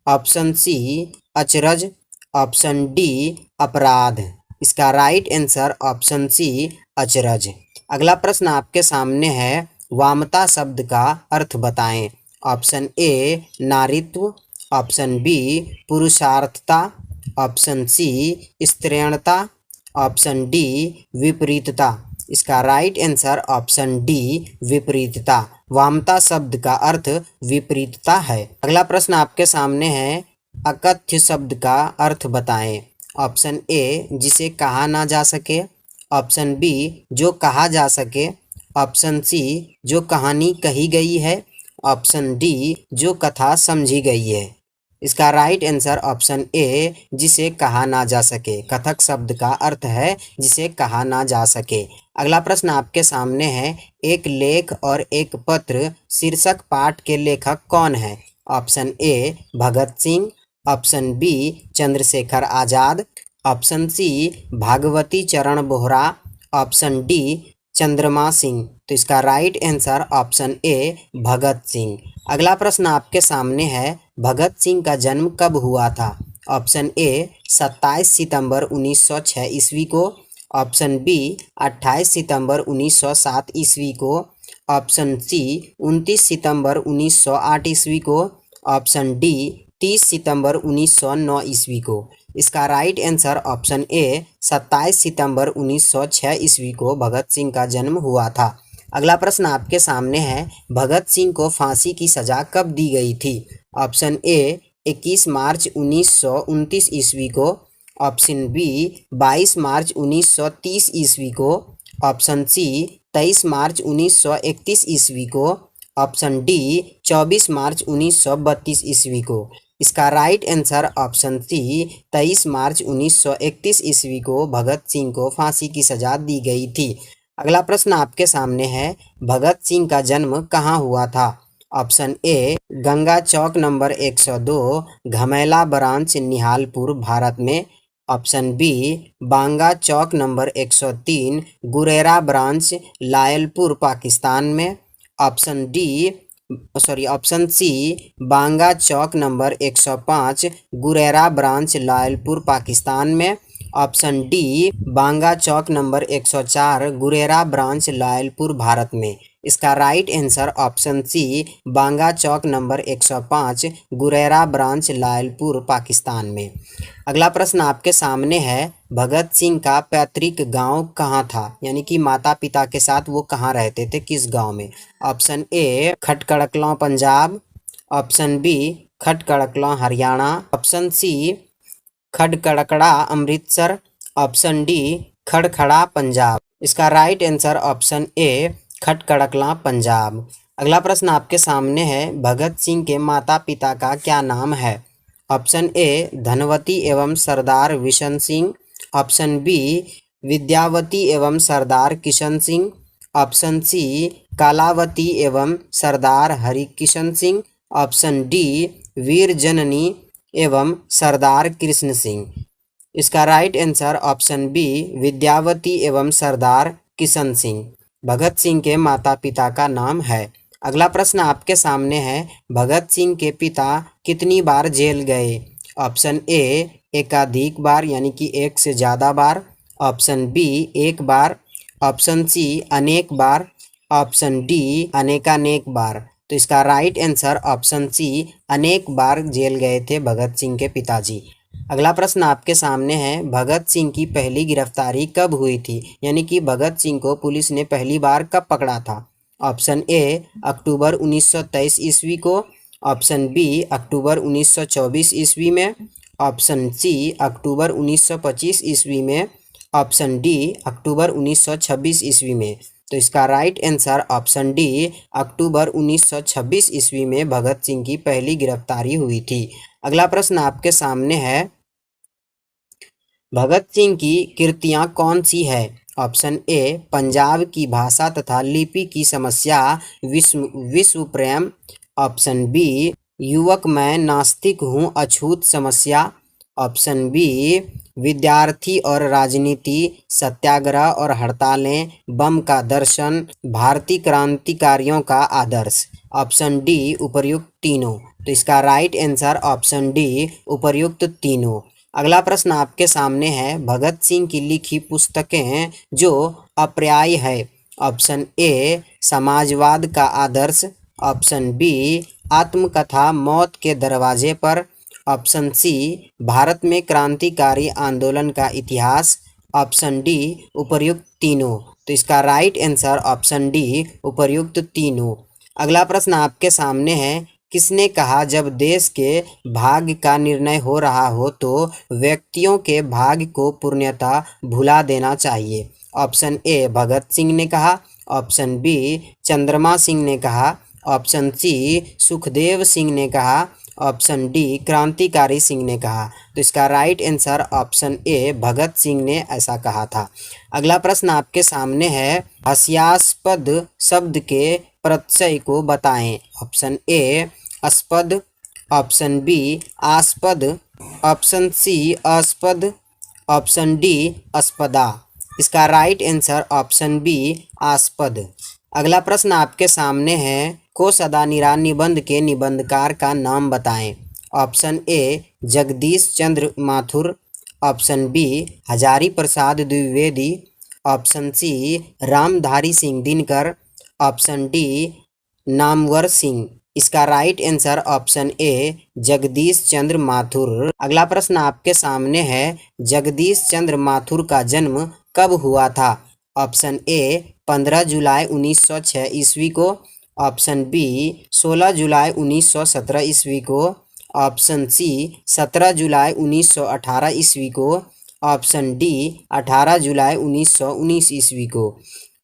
ऑप्शन सी अचरज, ऑप्शन डी अपराध। इसका राइट आंसर ऑप्शन सी अचरज। अगला प्रश्न आपके सामने है, वामता शब्द का अर्थ बताएं। ऑप्शन ए नारीत्व, ऑप्शन बी पुरुषार्थता, ऑप्शन सी स्त्रीणता, ऑप्शन डी विपरीतता। इसका राइट आंसर ऑप्शन डी विपरीतता। वामता शब्द का अर्थ विपरीतता है। अगला प्रश्न आपके सामने है, अकथ्य शब्द का अर्थ बताएं। ऑप्शन ए जिसे कहा ना जा सके, ऑप्शन बी जो कहा जा सके, ऑप्शन सी जो कहानी कही गई है, ऑप्शन डी जो कथा समझी गई है। इसका राइट आंसर ऑप्शन ए जिसे कहा ना जा सके। कथक शब्द का अर्थ है जिसे कहा ना जा सके। अगला प्रश्न आपके सामने है, एक लेख और एक पत्र शीर्षक पाठ के लेखक कौन है। Option A Bhagat Singh, option B Chandrashekhar Azad, option C Bhagwati Charan Bohra, option D Chandrama Singh. तो इसका right answer option A Bhagat Singh. अगला प्रश्न आपके सामने है, भगत सिंह का जन्म कब हुआ था। ऑप्शन ए 27 सितंबर 1906 ईस्वी को, ऑप्शन बी 28 सितंबर 1907 ईस्वी को, ऑप्शन सी 29 सितंबर 1908 ईस्वी को, ऑप्शन डी 30 सितंबर 1909 ईस्वी को। इसका राइट आंसर ऑप्शन ए 27 सितंबर 1906 ईस्वी को भगत सिंह का जन्म हुआ था। अगला प्रश्न आपके सामने है, भगत सिंह को फांसी की सजा कब दी गई थी। ऑप्शन ए 21 मार्च 1929 ईस्वी को, ऑप्शन बी 22 मार्च 1930 ईस्वी को, ऑप्शन सी 23 मार्च 1931 ईस्वी को, ऑप्शन डी 24 मार्च 1932 ईस्वी को। इसका राइट आंसर ऑप्शन सी 23 मार्च 1931 ईस्वी को भगत सिंह को फांसी की सजा दी गई थी। अगला प्रश्न आपके सामने है, भगत सिंह का जन्म कहाँ हुआ था। ऑप्शन ए गंगा चौक नंबर 102 घमेला ब्रांच निहालपुर भारत में, ऑप्शन बी बांगा चौक नंबर 103 गुरेरा ब्रांच लायलपुर पाकिस्तान में, ऑप्शन सी बांगा चौक नंबर 105 गुरेरा ब्रांच लायलपुर पाकिस्तान में, ऑप्शन डी बांगा चौक नंबर 104 गुरेरा ब्रांच लायलपुर भारत में। इसका right answer option C Banga चौक नंबर 105 गुरेरा ब्रांच लायलपुर पाकिस्तान में। अगला प्रश्न आपके सामने है, भगत सिंह का पैतृक गांव कहाँ था, यानी कि माता पिता के साथ वो कहाँ रहते थे, किस गांव में। Option A Khatkarkalan Punjab, option B Khatkarkalan Haryana, option C Kharkadkada Amritsar, option D Kharkhara Punjab. इसका right answer option A Khatkarkalan Punjab. अगला प्रश्न आपके सामने है, भगत सिंह के माता पिता का क्या नाम है। ऑप्शन ए धनवती एवं सरदार विशन सिंह, ऑप्शन बी विद्यावती एवं सरदार किशन सिंह, ऑप्शन सी कालावती एवं सरदार हरिकिशन सिंह, ऑप्शन डी वीर जननी एवं सरदार कृष्ण सिंह। इसका right answer option B Vidyavati एवं सरदार किशन सिंह भगत सिंह के माता पिता का नाम है। अगला प्रश्न आपके सामने है, भगत सिंह के पिता कितनी बार जेल गए। ऑप्शन ए एकाधिक बार, यानी कि एक से ज़्यादा बार, ऑप्शन बी एक बार, ऑप्शन सी अनेक बार, ऑप्शन डी अनेकानेक बार। तो इसका राइट आंसर ऑप्शन सी अनेक बार जेल गए थे भगत सिंह के पिताजी। अगला प्रश्न आपके सामने है, भगत सिंह की पहली गिरफ्तारी कब हुई थी, यानी कि भगत सिंह को पुलिस ने पहली बार कब पकड़ा था। ऑप्शन ए अक्टूबर 1923 ईस्वी को, ऑप्शन बी अक्टूबर 1924 ईस्वी में, ऑप्शन सी अक्टूबर 1925 ईस्वी में, ऑप्शन डी अक्टूबर 1926 ईस्वी में। तो इसका राइट आंसर ऑप्शन डी अक्टूबर 1926 ईस्वी में भगत सिंह की पहली गिरफ्तारी हुई थी। अगला प्रश्न आपके सामने है, भगत सिंह की कृतियां कौन सी है। ऑप्शन ए पंजाब की भाषा तथा लिपि की समस्या विश्व प्रेम, ऑप्शन बी युवक मैं नास्तिक हूँ अछूत समस्या, ऑप्शन बी विद्यार्थी और राजनीति, सत्याग्रह और हड़तालें, बम का दर्शन, भारतीय क्रांतिकारियों का आदर्श। ऑप्शन डी उपर्युक्त तीनों। तो इसका राइट आंसर ऑप्शन डी उपर्युक्त तीनों। अगला प्रश्न आपके सामने है, भगत सिंह की लिखी पुस्तकें जो अपर्याय है। ऑप्शन ए समाजवाद का आदर्श, ऑप्शन बी आत्मकथा मौत के दरवाजे पर, ऑप्शन सी भारत में क्रांतिकारी आंदोलन का इतिहास, ऑप्शन डी उपर्युक्त तीनों। तो इसका राइट आंसर ऑप्शन डी उपर्युक्त तीनों। अगला प्रश्न आपके सामने है, किसने कहा जब देश के भाग्य का निर्णय हो रहा हो तो व्यक्तियों के भाग्य को पूर्णतः भुला देना चाहिए। ऑप्शन ए भगत सिंह ने कहा, ऑप्शन बी चंद्रमा सिंह ने कहा, ऑप्शन सी सुखदेव सिंह ने कहा, ऑप्शन डी क्रांतिकारी सिंह ने कहा। तो इसका right answer option A Bhagat Singh ने ऐसा कहा था। अगला प्रश्न आपके सामने है, हास्यास्पद शब्द के प्रत्यय को बताएं। ऑप्शन ए अस्पद, ऑप्शन बी आस्पद, ऑप्शन सी अस्पद, ऑप्शन डी अस्पदा। इसका राइट आंसर ऑप्शन बी आस्पद। अगला प्रश्न आपके सामने है, कोसदा निबंध के निबंधकार का नाम बताएं। Option A Jagdish Chandra Mathur, option B Hazari Prasad Dwivedi, option C Ramdhari Singh Dinkar, option D Namvar Singh. इसका right answer option A Jagdish Chandra Mathur. अगला प्रश्न आपके सामने है, जगदीश चंद्र माथुर का जन्म कब हुआ था। ऑप्शन ए 15 जुलाई 1906 ईस्वी को, ऑप्शन बी 16 जुलाई 1917 ईस्वी को, ऑप्शन सी 17 जुलाई 1918 ईस्वी को, ऑप्शन डी 18 जुलाई 1919 ईस्वी को।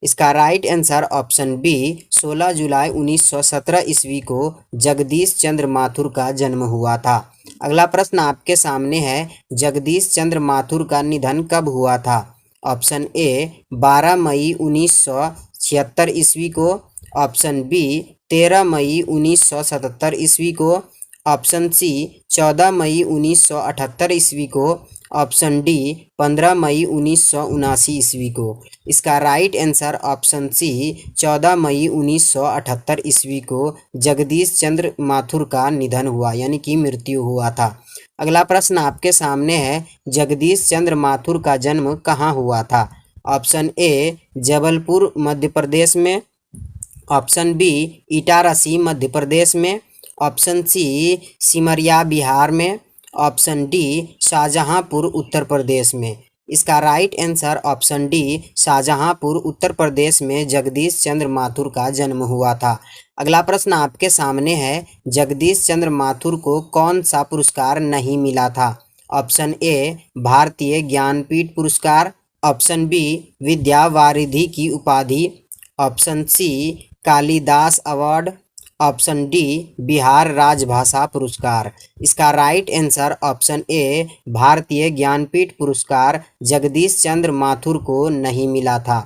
इसका राइट आंसर ऑप्शन बी 16 जुलाई 1917 ईस्वी को जगदीश चंद्र माथुर का जन्म हुआ था। अगला प्रश्न आपके सामने है, जगदीश चंद्र माथुर का निधन कब हुआ था। ऑप्शन ए 12 मई 1976 ईस्वी को, ऑप्शन बी 13 मई 1977 ईस्वी को, ऑप्शन सी 14 मई 1978 ईस्वी को, ऑप्शन डी 15 मई 1979 ईस्वी को। इसका राइट आंसर ऑप्शन सी 14 मई 1978 ईस्वी को जगदीश चंद्र माथुर का निधन हुआ, यानी कि मृत्यु हुआ था। अगला प्रश्न आपके सामने है, जगदीश चंद्र माथुर का जन्म कहाँ हुआ था। ऑप्शन ए जबलपुर मध्य प्रदेश में, ऑप्शन बी इटारसी मध्य प्रदेश में, ऑप्शन सी सिमरिया बिहार में, ऑप्शन डी शाहजहांपुर उत्तर प्रदेश में। इसका right answer option D Shahjahanpur Uttar Pradesh में जगदीश चंद्र माथुर का जन्म हुआ था। अगला प्रश्न आपके सामने है, जगदीश चंद्र माथुर को कौन सा पुरस्कार नहीं मिला था। ऑप्शन ए भारतीय ज्ञानपीठ पुरस्कार, ऑप्शन बी विद्या वारिधि की उपाधि, option C Kalidas award, option D Bihar Rajbhasha Puraskar. इसका राइट आंसर ऑप्शन ए भारतीय ज्ञानपीठ पुरस्कार जगदीश चंद्र माथुर को नहीं मिला था।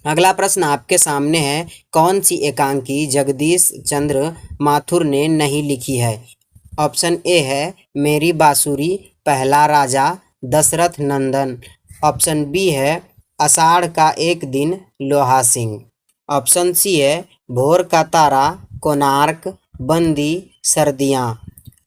अगला प्रश्न आपके सामने है, कौन सी एकांकी जगदीश चंद्र माथुर ने नहीं लिखी है। ऑप्शन ए है मेरी बांसुरी, पहला राजा, दशरथ नंदन, ऑप्शन बी है आषाढ़ का एक दिन, लोहा सिंह, ऑप्शन सी है भोर का तारा, कोणार्क, बंदी, सर्दियाँ,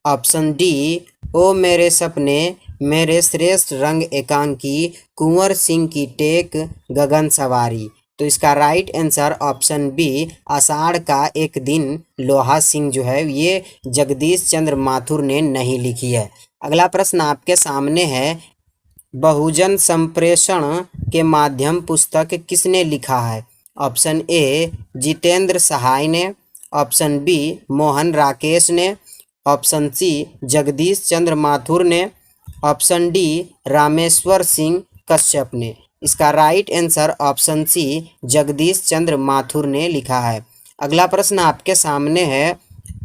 ऑप्शन डी ओ मेरे सपने, मेरे श्रेष्ठ रंग एकांकी, कुंवर सिंह की टेक, गगन सवारी। तो इसका राइट आंसर ऑप्शन बी आषाढ़ का एक दिन, लोहा सिंह जो है ये जगदीश चंद्र माथुर ने नहीं लिखी है। अगला प्रश्न आपके सामने है, बहुजन संप्रेषण के माध्यम पुस्तक किसने लिखा है। ऑप्शन ए जितेंद्र सहाय ने, ऑप्शन बी मोहन राकेश ने, ऑप्शन सी जगदीश चंद्र माथुर ने, ऑप्शन डी रामेश्वर सिंह कश्यप ने। इसका right answer option C Jagdish Chandra Mathur ने लिखा है। अगला प्रश्न आपके सामने है,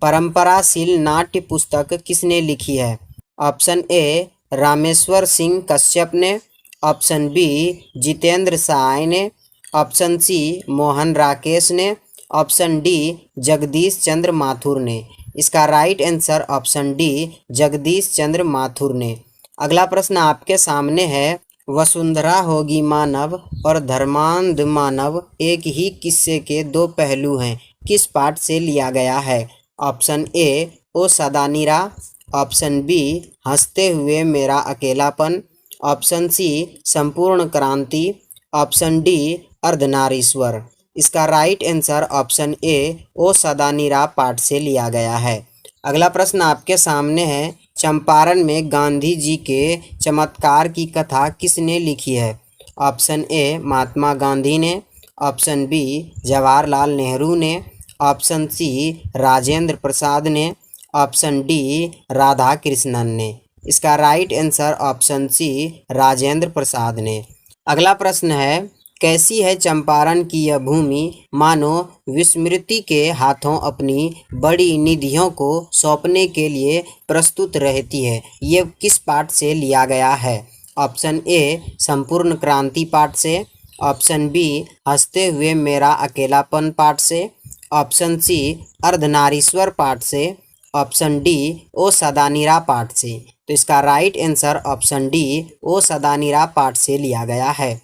परंपराशील नाट्य पुस्तक किसने लिखी है। ऑप्शन ए रामेश्वर सिंह कश्यप ने, ऑप्शन बी जितेंद्र सहाय ने, ऑप्शन सी मोहन राकेश ने, ऑप्शन डी जगदीश चंद्र माथुर ने। इसका right answer option D Jagdish Chandra Mathur ने। अगला प्रश्न आपके सामने है, वसुंधरा होगी मानव और धर्मांध मानव एक ही किस्से के दो पहलू हैं, किस पाठ से लिया गया है? Option A O Sadanira, option B हंसते हुए मेरा अकेलापन, ऑप्शन सी संपूर्ण क्रांति, ऑप्शन डी अर्धनारीश्वर। इसका right answer option A O Sadanira पाठ से लिया गया है। अगला प्रश्न आपके सामने है, चंपारण में गांधी जी के चमत्कार की कथा किसने लिखी है? ऑप्शन ए महात्मा गांधी ने, ऑप्शन बी जवाहरलाल नेहरू ने, ऑप्शन सी राजेंद्र प्रसाद ने, ऑप्शन डी राधा कृष्णन ने। इसका right answer option C Rajendra Prasad ने। अगला प्रश्न है, कैसी है चंपारण की यह भूमि मानो विस्मृति के हाथों अपनी बड़ी निधियों को सौंपने के लिए प्रस्तुत रहती है, ये किस पाठ से लिया गया है? ऑप्शन ए संपूर्ण क्रांति पाठ से, ऑप्शन बी हंसते हुए मेरा अकेलापन पाठ से, ऑप्शन सी अर्धनारीश्वर पाठ से, ऑप्शन डी ओ सदानीरा पाठ से। तो इसका right answer option D O Sadanira पाठ से लिया गया है।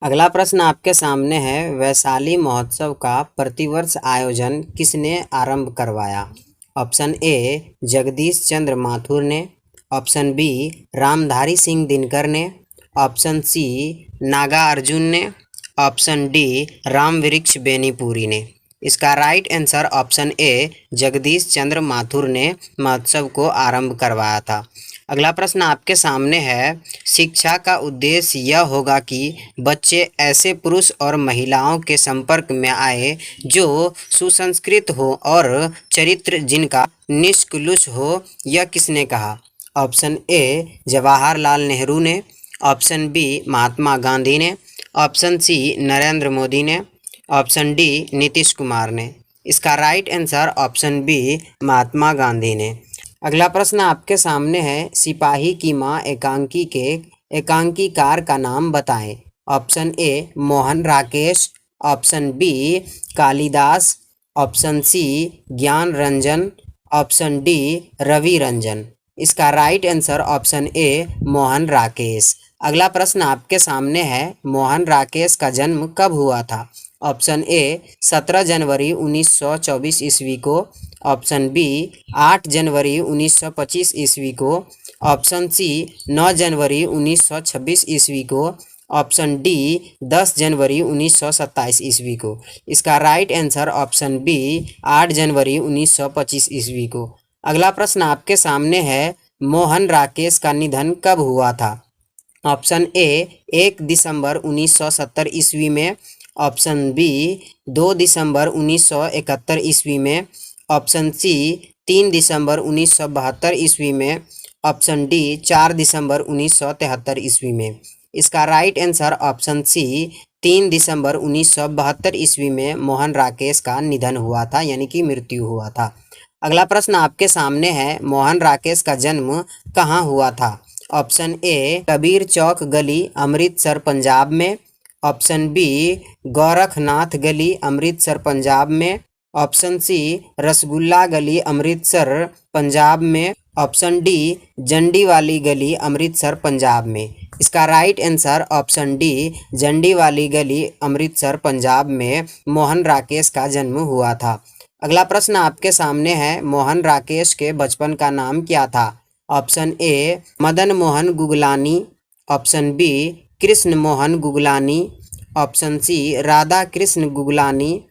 अगला प्रश्न आपके सामने है, वैशाली महोत्सव का प्रतिवर्ष आयोजन किसने आरंभ करवाया? ऑप्शन ए जगदीश चंद्र माथुर ने, ऑप्शन बी रामधारी सिंह दिनकर ने, ऑप्शन सी नागार्जुन ने, ऑप्शन डी रामवृक्ष बेनीपुरी ने। इसका right answer option A Jagdish Chandra Mathur ने महोत्सव को आरंभ करवाया था। अगला प्रश्न आपके सामने है, शिक्षा का उद्देश्य यह होगा कि बच्चे ऐसे पुरुष और महिलाओं के संपर्क में आए जो सुसंस्कृत हो और चरित्र जिनका निष्कलुष हो, यह किसने कहा? ऑप्शन ए जवाहरलाल नेहरू ने, ऑप्शन बी महात्मा गांधी ने, ऑप्शन सी नरेंद्र मोदी ने, ऑप्शन डी नीतीश कुमार ने। इसका right answer option B Mahatma Gandhi ने। अगला प्रश्न आपके सामने है, सिपाही की मां एकांकी के एकांकीकार का नाम बताएं। Option A Mohan Rakesh, option B Kalidas, option C Gyan Ranjan, option D Ravi Ranjan. इसका right answer option A Mohan Rakesh. अगला प्रश्न आपके सामने है, मोहन राकेश का जन्म कब हुआ था? ऑप्शन ए 17 जनवरी 1924 ईस्वी को, ऑप्शन बी 8 जनवरी 1925 ईस्वी को, ऑप्शन सी 9 जनवरी 1926 ईस्वी को, ऑप्शन डी 10 जनवरी 1927 ईस्वी को। इसका राइट आंसर ऑप्शन बी 8 जनवरी 1925 ईस्वी को। अगला प्रश्न आपके सामने है, मोहन राकेश का निधन कब हुआ था? ऑप्शन ए 1 दिसंबर 1970 ईस्वी में, ऑप्शन बी 2 दिसंबर 1971 ईस्वी में, ऑप्शन सी 3 दिसंबर 1972 ईस्वी में, ऑप्शन डी 4 दिसंबर 1973 ईस्वी में। इसका राइट आंसर ऑप्शन सी 3 दिसंबर 1972 ईस्वी में मोहन राकेश का निधन हुआ था, यानी कि मृत्यु हुआ था। अगला प्रश्न आपके सामने है, मोहन राकेश का जन्म कहाँ हुआ था? ऑप्शन ए कबीर चौक गली अमृतसर पंजाब में, ऑप्शन बी गोरखनाथ गली अमृतसर पंजाब में, ऑप्शन सी रसगुल्ला गली अमृतसर पंजाब में, ऑप्शन डी जंडीवाली गली अमृतसर पंजाब में। इसका राइट आंसर ऑप्शन डी जंडीवाली गली अमृतसर पंजाब में मोहन राकेश का जन्म हुआ था। अगला प्रश्न आपके सामने है, मोहन राकेश के बचपन का नाम क्या था? Option A Madan Mohan Guglani, option B Krishna Mohan Guglani, option C Radha Krishna Guglani,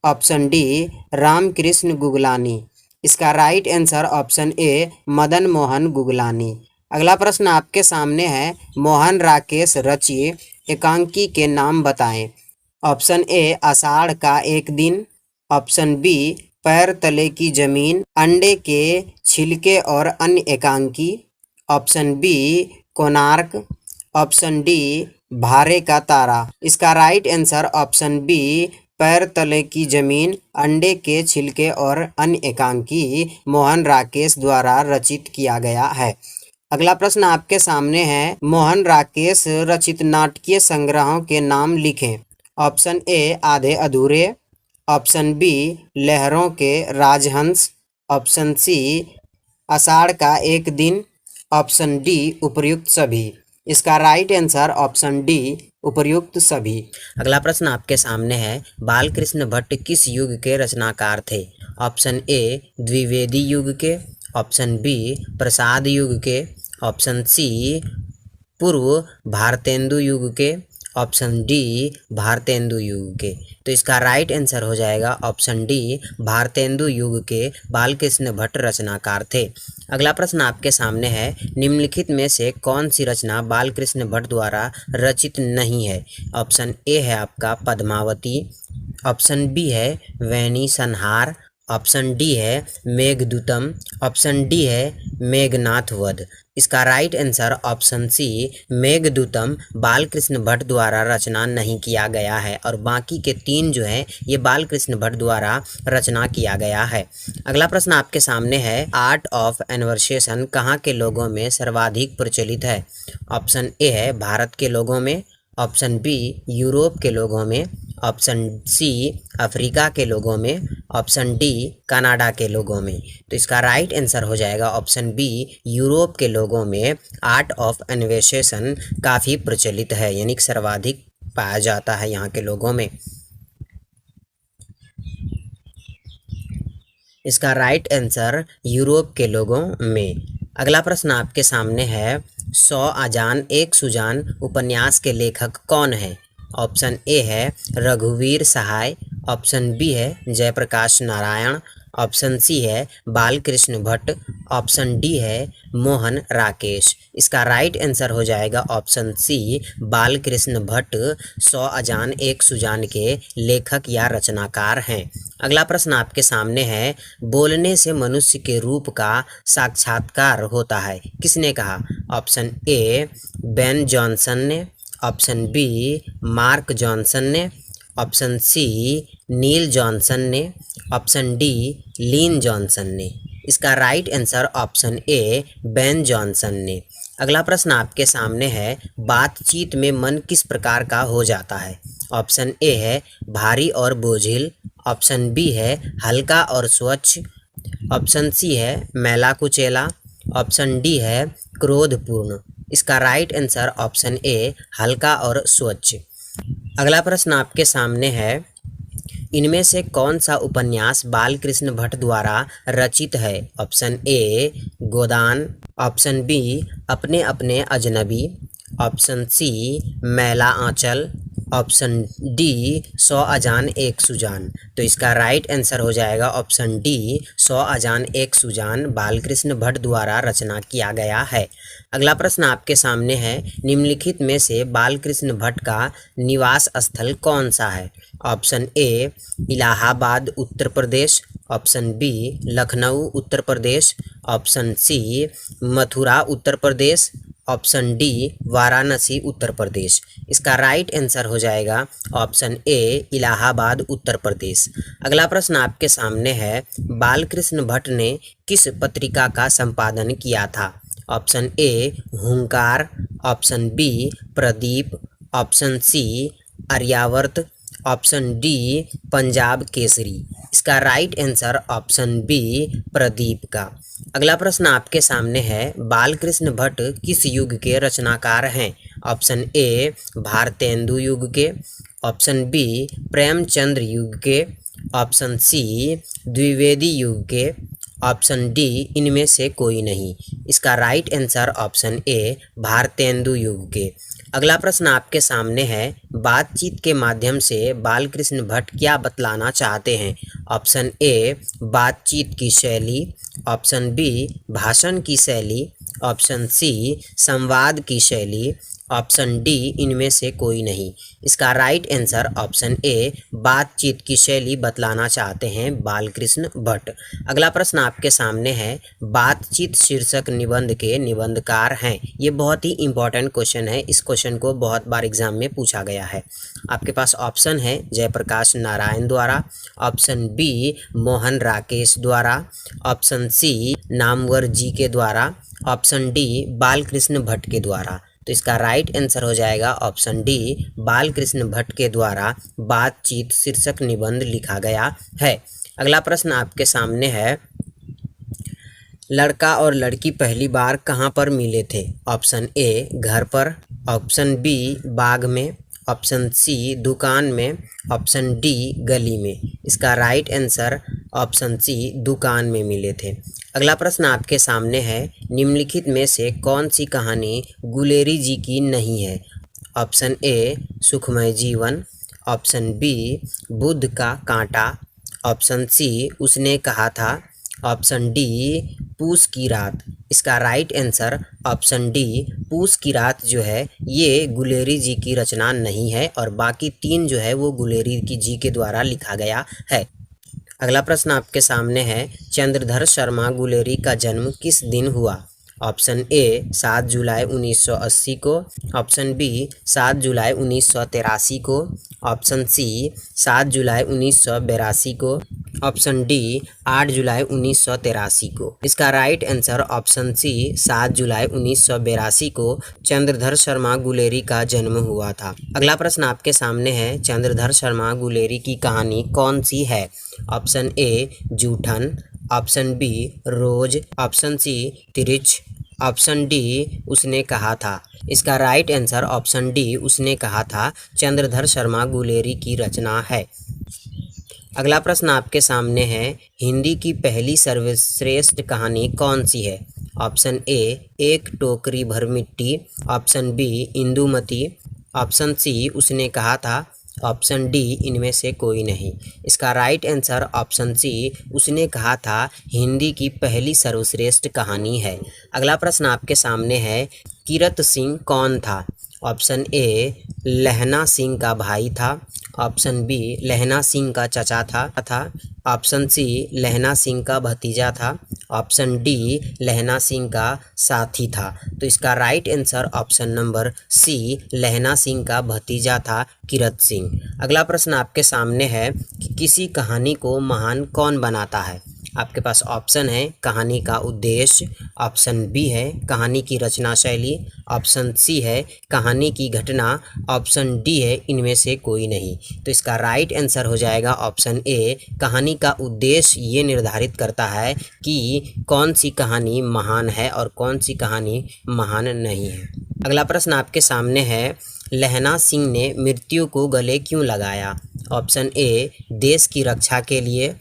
option D Ramkrishna Guglani. इसका right answer option A Madan Mohan Guglani. अगला प्रश्न आपके सामने है, मोहन राकेश रचिए एकांकी के नाम बताएं। ऑप्शन ए आषाढ़ का एक दिन, ऑप्शन बी पैर तले की जमीन, अंडे के छिलके और अन्य एकांकी, option B Konark, option D भारे का तारा। इसका राइट आंसर ऑप्शन बी पैर तले की जमीन, अंडे के छिलके और अन्य एकांकी मोहन राकेश द्वारा रचित किया गया है। अगला प्रश्न आपके सामने है, मोहन राकेश रचित नाटकीय संग्रहों के नाम लिखें। ऑप्शन ए आधे अधूरे, ऑप्शन बी लहरों के राजहंस, ऑप्शन सी आषाढ़ का एक दिन, ऑप्शन डी उपर्युक्त सभी। इसका राइट आंसर ऑप्शन डी उपर्युक्त सभी। अगला प्रश्न आपके सामने है, बाल कृष्ण भट्ट किस युग के रचनाकार थे? ऑप्शन ए द्विवेदी युग के, ऑप्शन बी प्रसाद युग के, ऑप्शन सी पूर्व भारतेंदु युग के, ऑप्शन डी भारतेंदु युग के। तो इसका राइट आंसर हो जाएगा ऑप्शन डी भारतेंदु युग के बालकृष्ण भट्ट रचनाकार थे। अगला प्रश्न आपके सामने है, निम्नलिखित में से कौन सी रचना बालकृष्ण भट्ट द्वारा रचित नहीं है? ऑप्शन ए है आपका पद्मावती, ऑप्शन बी है वैनी संहार, ऑप्शन डी है मेघदूतम, ऑप्शन डी है मेघनाथ वध। इसका right answer option C Meghdootam Balkrishna Bhatt द्वारा रचना नहीं किया गया है, और बाकी के तीन जो है ये बालकृष्ण भट्ट द्वारा रचना किया गया है। अगला प्रश्न आपके सामने है, आर्ट ऑफ एनवर्सेशन कहाँ के लोगों में सर्वाधिक प्रचलित है? ऑप्शन ए है भारत के लोगों में, ऑप्शन बी यूरोप के लोगों में, ऑप्शन सी अफ्रीका के लोगों में, ऑप्शन डी कनाडा के लोगों में। तो इसका राइट आंसर हो जाएगा ऑप्शन बी यूरोप के लोगों में आर्ट ऑफ एनवेसेशन काफ़ी प्रचलित है, यानी कि सर्वाधिक पाया जाता है यहाँ के लोगों में। इसका राइट आंसर यूरोप के लोगों में। अगला प्रश्न आपके सामने है, 100 आजान एक सुजान उपन्यास के लेखक कौन है? ऑप्शन ए है रघुवीर सहाय, ऑप्शन बी है जयप्रकाश नारायण, ऑप्शन सी है बालकृष्ण भट्ट, ऑप्शन डी है मोहन राकेश। इसका राइट आंसर हो जाएगा ऑप्शन सी बालकृष्ण भट्ट 100 आजान एक सुजान के लेखक या रचनाकार हैं। अगला प्रश्न आपके सामने है, बोलने से मनुष्य के रूप का साक्षात्कार होता है, किसने कहा? ऑप्शन ए बेन जॉनसन ने, ऑप्शन बी मार्क जॉनसन ने, ऑप्शन सी नील जॉनसन ने, ऑप्शन डी लीन जॉनसन ने। इसका राइट आंसर ऑप्शन ए बेन जॉनसन ने। अगला प्रश्न आपके सामने है, बातचीत में मन किस प्रकार का हो जाता है? ऑप्शन ए है भारी और बोझिल, ऑप्शन बी है हल्का और स्वच्छ, ऑप्शन सी है मैला कुचेला, ऑप्शन डी है क्रोधपूर्ण। इसका राइट आंसर ऑप्शन ए हल्का और स्वच्छ। अगला प्रश्न आपके सामने है, इनमें से कौन सा उपन्यास बालकृष्ण भट्ट द्वारा रचित है? Option A Godan, option B अपने अपने अजनबी, ऑप्शन सी मैला आंचल, ऑप्शन डी 100 आजान एक सुजान। तो इसका राइट आंसर हो जाएगा ऑप्शन डी 100 आजान एक सुजान बालकृष्ण भट्ट द्वारा रचना किया गया है। अगला प्रश्न आपके सामने है, निम्नलिखित में से बालकृष्ण भट्ट का निवास स्थल कौन सा है? Option A Allahabad Uttar Pradesh, option B Lucknow Uttar Pradesh, option C Mathura Uttar Pradesh, option D Varanasi Uttar Pradesh. इसका राइट आंसर हो जाएगा ऑप्शन ए इलाहाबाद उत्तर प्रदेश। अगला प्रश्न आपके सामने है, बालकृष्ण भट्ट ने किस पत्रिका का संपादन किया था? Option A Hunkar, option B Pradeep, option C Aryavarta, option D Punjab Kesari. इसका right answer option B Pradeep का। अगला प्रश्न आपके सामने है, बालकृष्ण भट्ट किस युग के रचनाकार हैं? ऑप्शन ए भारतेंदु युग के, ऑप्शन बी प्रेमचंद्र युग के, ऑप्शन सी द्विवेदी युग के, ऑप्शन डी इनमें से कोई नहीं। इसका राइट आंसर ऑप्शन ए भारतेंदु युग के। अगला प्रश्न आपके सामने है, बातचीत के माध्यम से बालकृष्ण भट्ट क्या बतलाना चाहते हैं? ऑप्शन ए बातचीत की शैली, ऑप्शन बी भाषण की शैली, ऑप्शन सी संवाद की शैली, ऑप्शन डी इनमें से कोई नहीं। इसका राइट आंसर ऑप्शन ए बातचीत की शैली बतलाना चाहते हैं बालकृष्ण भट्ट। अगला प्रश्न आपके सामने है, बातचीत शीर्षक निबंध के निबंधकार हैं। ये बहुत ही इंपॉर्टेंट क्वेश्चन है, इस क्वेश्चन को बहुत बार एग्जाम में पूछा गया है। आपके पास ऑप्शन है जयप्रकाश नारायण द्वारा, ऑप्शन बी मोहन राकेश द्वारा, ऑप्शन सी नामवर जी के द्वारा, ऑप्शन डी बालकृष्ण भट्ट के द्वारा। तो इसका राइट आंसर हो जाएगा ऑप्शन डी बालकृष्ण भट्ट के द्वारा बातचीत शीर्षक निबंध लिखा गया है। अगला प्रश्न आपके सामने है, लड़का और लड़की पहली बार कहाँ पर मिले थे? ऑप्शन ए घर पर, ऑप्शन बी बाग में, ऑप्शन सी दुकान में, ऑप्शन डी गली में। इसका राइट आंसर ऑप्शन सी दुकान में मिले थे। अगला प्रश्न आपके सामने है, निम्नलिखित में से कौन सी कहानी गुलेरी जी की नहीं है? ऑप्शन ए सुखमय जीवन, ऑप्शन बी बुद्ध का कांटा, ऑप्शन सी उसने कहा था, ऑप्शन डी पूस की रात। इसका राइट आंसर ऑप्शन डी पूस की रात जो है ये गुलेरी जी की रचना नहीं है और बाकी तीन जो है वो गुलेरी की जी के द्वारा लिखा गया है। अगला प्रश्न आपके सामने है, चंद्रधर शर्मा गुलेरी का जन्म किस दिन हुआ? ऑप्शन ए 7 जुलाई 1980 को, ऑप्शन बी 7 जुलाई 1983 को, ऑप्शन सी 7 जुलाई 1982 को, ऑप्शन डी 8 जुलाई 1983 को। इसका राइट आंसर ऑप्शन सी 7 जुलाई 1982 को चंद्रधर शर्मा गुलेरी का जन्म हुआ था। अगला प्रश्न आपके सामने है, चंद्रधर शर्मा गुलेरी की कहानी कौन सी है? Option A Joothan, option B Roz, option C Tirich, option D उसने कहा था। इसका राइट आंसर ऑप्शन डी उसने कहा था चंद्रधर शर्मा गुलेरी की रचना है। अगला प्रश्न आपके सामने है, हिंदी की पहली सर्वश्रेष्ठ कहानी कौन सी है? ऑप्शन ए एक टोकरी भर मिट्टी, option B Indumati, option C उसने कहा था, ऑप्शन डी इनमें से कोई नहीं। इसका राइट आंसर ऑप्शन सी उसने कहा था हिंदी की पहली सर्वश्रेष्ठ कहानी है। अगला प्रश्न आपके सामने है, कीरत सिंह कौन था? ऑप्शन ए लहना सिंह का भाई था, ऑप्शन बी लहना सिंह का चचा था, ऑप्शन सी लहना सिंह का भतीजा था, ऑप्शन डी लहना सिंह का साथी था। तो इसका right answer option number C Lahna Singh का भतीजा था कीरत सिंह। अगला प्रश्न आपके सामने है कि किसी कहानी को महान कौन बनाता है? आपके पास ऑप्शन है कहानी का उद्देश्य, ऑप्शन बी है कहानी की रचना शैली, ऑप्शन सी है कहानी की घटना, ऑप्शन डी है इनमें से कोई नहीं। तो इसका राइट आंसर हो जाएगा ऑप्शन ए कहानी का उद्देश्य ये निर्धारित करता है कि कौन सी कहानी महान है और कौन सी कहानी महान नहीं है। अगला प्रश्न आपके सामने है, लहना सिंह ने मृत्यु को गले क्यों लगाया? ऑप्शन ए देश की रक्षा के लिए,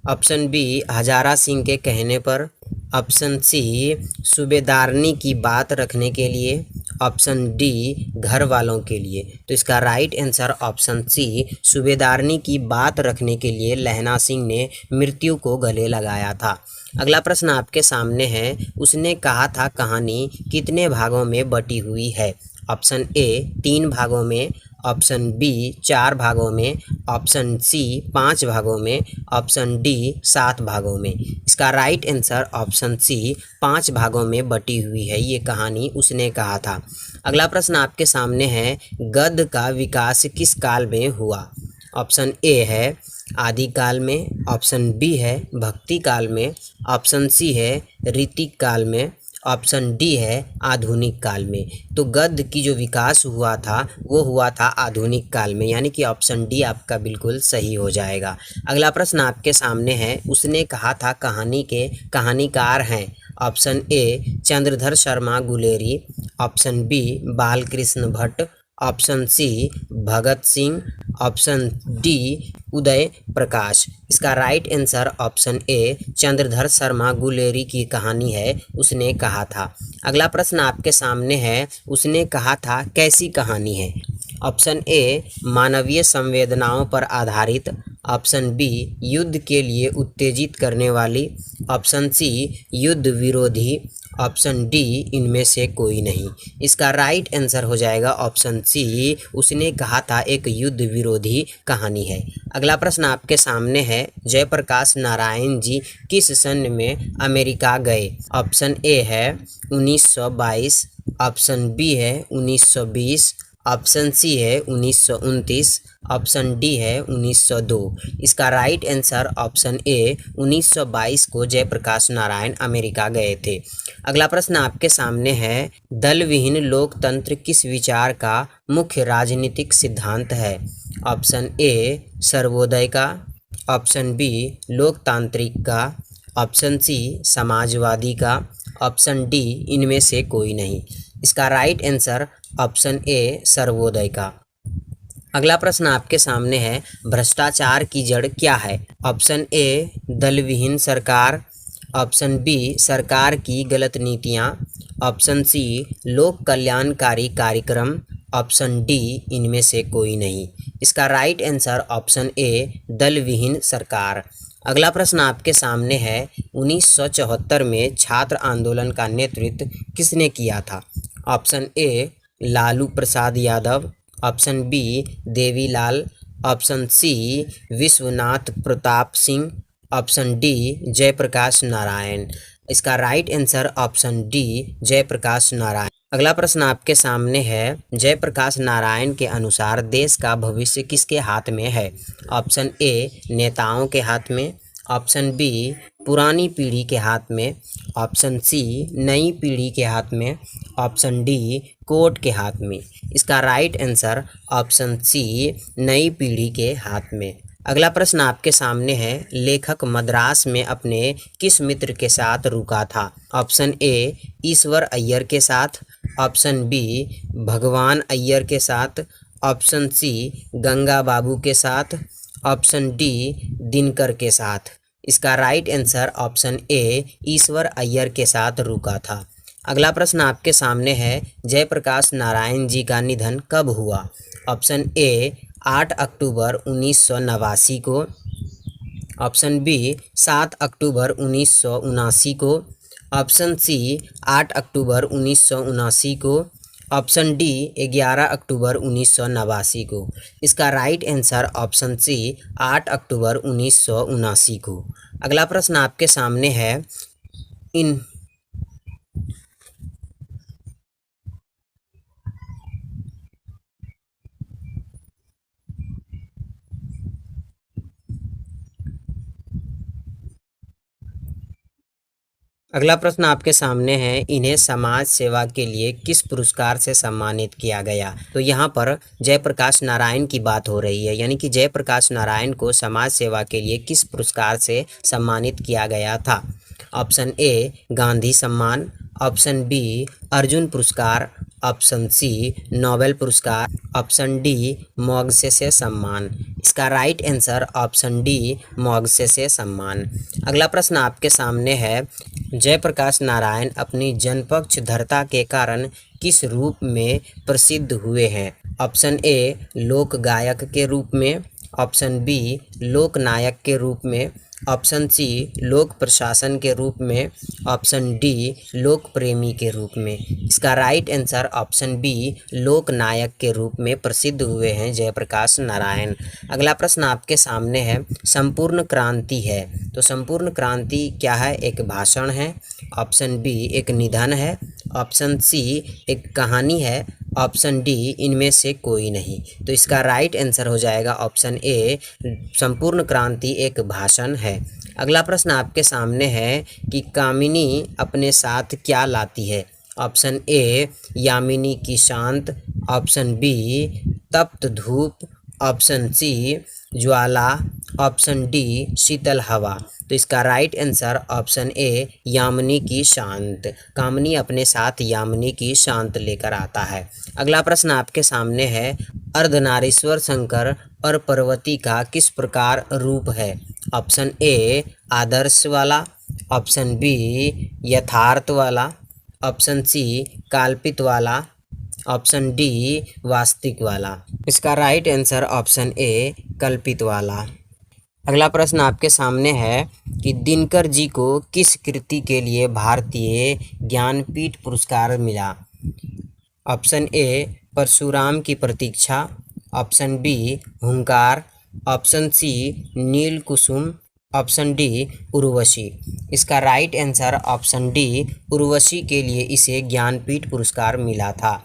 ऑप्शन बी हजारा सिंह के कहने पर, ऑप्शन सी सूबेदारनी की बात रखने के लिए, ऑप्शन डी घर वालों के लिए। तो इसका राइट आंसर ऑप्शन सी सूबेदारनी की बात रखने के लिए लहना सिंह ने मृत्यु को गले लगाया था। अगला प्रश्न आपके सामने है, उसने कहा था कहानी कितने भागों में बटी हुई है? ऑप्शन ए 3 भागों में, ऑप्शन बी 4 भागों में, ऑप्शन सी 5 भागों में, ऑप्शन डी 7 भागों में। इसका राइट आंसर ऑप्शन सी 5 भागों में बटी हुई है ये कहानी उसने कहा था। अगला प्रश्न आपके सामने है, गद्य का विकास किस काल में हुआ? ऑप्शन ए है आदिकाल में, ऑप्शन बी है भक्ति काल में, ऑप्शन सी है ऋतिक काल में, ऑप्शन डी है आधुनिक काल में। तो गद्य की जो विकास हुआ था वो हुआ था आधुनिक काल में, यानी कि ऑप्शन डी आपका बिल्कुल सही हो जाएगा। अगला प्रश्न आपके सामने है, उसने कहा था कहानी के कहानीकार हैं। Option A Chandradhar Sharma Guleri, option B Balkrishna Bhatt, option C Bhagat Singh, option D Uday Prakash. इसका right answer option A Chandradhar Sharma Guleri की कहानी है उसने कहा था। अगला प्रश्न आपके सामने है, उसने कहा था कैसी कहानी है? ऑप्शन ए मानवीय संवेदनाओं पर आधारित, ऑप्शन बी युद्ध के लिए उत्तेजित करने वाली, ऑप्शन सी युद्ध विरोधी, ऑप्शन डी इनमें से कोई नहीं। इसका राइट आंसर हो जाएगा ऑप्शन सी उसने कहा था एक युद्ध विरोधी कहानी है। अगला प्रश्न आपके सामने है, जयप्रकाश नारायण जी किस सन में अमेरिका गए? ऑप्शन ए है 1922, ऑप्शन बी है 1920, ऑप्शन सी है 1929, ऑप्शन डी है 1902। इसका राइट आंसर ऑप्शन ए 1922 को जयप्रकाश नारायण अमेरिका गए थे। अगला प्रश्न आपके सामने है, दल विहीन लोकतंत्र किस विचार का मुख्य राजनीतिक सिद्धांत है? ऑप्शन ए सर्वोदय का, ऑप्शन बी लोकतांत्रिक का, ऑप्शन सी समाजवादी का, ऑप्शन डी इनमें से कोई नहीं। इसका राइट आंसर ऑप्शन ए सर्वोदय का। अगला प्रश्न आपके सामने है, भ्रष्टाचार की जड़ क्या है? ऑप्शन ए दलविहीन सरकार, ऑप्शन बी सरकार की गलत नीतियां, ऑप्शन सी लोक कल्याणकारी कार्यक्रम, ऑप्शन डी इनमें से कोई नहीं। इसका राइट आंसर ऑप्शन ए दलविहीन सरकार। अगला प्रश्न आपके सामने है, 1974 में छात्र आंदोलन का नेतृत्व किसने किया था? Option A Lalu Prasad Yadav, option B Devilal, option C Vishwanath Pratap Singh, option D Jayaprakash Narayan. इसका right answer option D Jayaprakash Narayan. अगला प्रश्न आपके सामने है, जयप्रकाश नारायण के अनुसार देश का भविष्य किसके हाथ में है? ऑप्शन ए नेताओं के हाथ में, ऑप्शन बी पुरानी पीढ़ी के हाथ में, ऑप्शन सी नई पीढ़ी के हाथ में, ऑप्शन डी कोर्ट के हाथ में। इसका राइट आंसर ऑप्शन सी नई पीढ़ी के हाथ में। अगला प्रश्न आपके सामने है, लेखक मद्रास में अपने किस मित्र के साथ रुका था? ऑप्शन ए ईश्वर अय्यर के साथ, ऑप्शन बी भगवान अय्यर के साथ, ऑप्शन सी गंगा बाबू के साथ, ऑप्शन डी दिनकर के साथ। इसका राइट आंसर ऑप्शन ए ईश्वर अय्यर के साथ रुका था। अगला प्रश्न आपके सामने है, जयप्रकाश नारायण जी का निधन कब हुआ? ऑप्शन ए 8 अक्टूबर 1989 को, ऑप्शन बी 7 अक्टूबर 1979 को, ऑप्शन सी 8 अक्टूबर 1979 को, ऑप्शन डी 11 अक्टूबर 1989 को। इसका राइट आंसर ऑप्शन सी 8 अक्टूबर 1979 को। अगला प्रश्न आपके सामने है, इन अगला प्रश्न आपके सामने है, इन्हें समाज सेवा के लिए किस पुरस्कार से सम्मानित किया गया? तो यहाँ पर जयप्रकाश नारायण की बात हो रही है, यानी कि जयप्रकाश नारायण को समाज सेवा के लिए किस पुरस्कार से सम्मानित किया गया था? ऑप्शन ए गांधी सम्मान, ऑप्शन बी अर्जुन पुरस्कार, ऑप्शन सी नोबेल पुरस्कार, ऑप्शन डी मॉगसेसे सम्मान। इसका राइट आंसर ऑप्शन डी मॉगसेसे सम्मान। अगला प्रश्न आपके सामने है, जयप्रकाश नारायण अपनी जनपक्षधरता के कारण किस रूप में प्रसिद्ध हुए हैं? ऑप्शन ए लोक गायक के रूप में, ऑप्शन बी लोक नायक के रूप में, ऑप्शन सी लोक प्रशासन के रूप में, ऑप्शन डी लोक प्रेमी के रूप में। इसका राइट आंसर ऑप्शन बी लोक नायक के रूप में प्रसिद्ध हुए हैं जयप्रकाश नारायण। अगला प्रश्न आपके सामने है, संपूर्ण क्रांति है, तो संपूर्ण क्रांति क्या है? एक भाषण है, ऑप्शन बी एक निधन है, ऑप्शन सी एक कहानी है, ऑप्शन डी इनमें से कोई नहीं। तो इसका राइट आंसर हो जाएगा ऑप्शन ए संपूर्ण क्रांति एक भाषण है। अगला प्रश्न आपके सामने है कि कामिनी अपने साथ क्या लाती है? ऑप्शन ए यामिनी की शांत, ऑप्शन बी तप्त धूप, ऑप्शन सी ज्वाला, ऑप्शन डी शीतल हवा। तो इसका राइट आंसर ऑप्शन ए यामिनी की शांत। कामिनी अपने साथ यामिनी की शांत लेकर आता है। अगला प्रश्न आपके सामने है, अर्धनारीश्वर शंकर और पार्वती का किस प्रकार रूप है? ऑप्शन ए आदर्श वाला, ऑप्शन बी यथार्थ वाला, ऑप्शन सी काल्पित वाला, ऑप्शन डी वास्तविक वाला। इसका राइट आंसर ऑप्शन ए कल्पित वाला। अगला प्रश्न आपके सामने है कि दिनकर जी को किस कृति के लिए भारतीय ज्ञानपीठ पुरस्कार मिला? ऑप्शन ए परशुराम की प्रतीक्षा, ऑप्शन बी हुंकार, ऑप्शन सी नील कुसुम, ऑप्शन डी उर्वशी। इसका right answer option D Urvashi के लिए इसे ज्ञानपीठ पुरस्कार मिला था।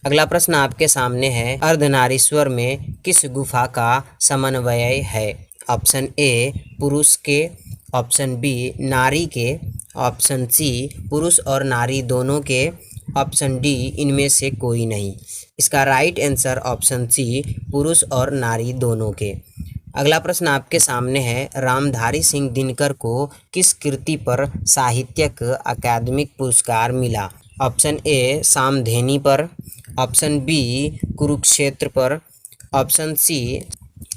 अगला प्रश्न आपके सामने है, अर्धनारीश्वर में किस गुफा का समन्वय है? ऑप्शन ए पुरुष के, ऑप्शन बी नारी के, ऑप्शन सी पुरुष और नारी दोनों के, ऑप्शन डी इनमें से कोई नहीं। इसका राइट आंसर ऑप्शन सी पुरुष और नारी दोनों के। अगला प्रश्न आपके सामने है, रामधारी सिंह दिनकर को किस कृति पर साहित्यिक अकादमिक पुरस्कार मिला? ऑप्शन ए सामधेनी पर, ऑप्शन बी कुरुक्षेत्र पर, ऑप्शन सी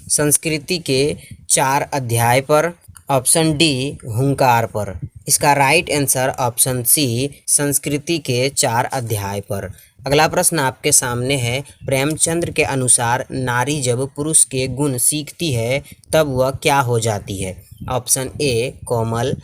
संस्कृति के 4 अध्याय पर, ऑप्शन डी हुंकार पर। इसका राइट आंसर ऑप्शन सी संस्कृति के 4 अध्याय पर। अगला प्रश्न आपके सामने है, प्रेमचंद्र के अनुसार नारी जब पुरुष के गुण सीखती है तब वह क्या हो जाती है? ऑप्शन ए कोमल,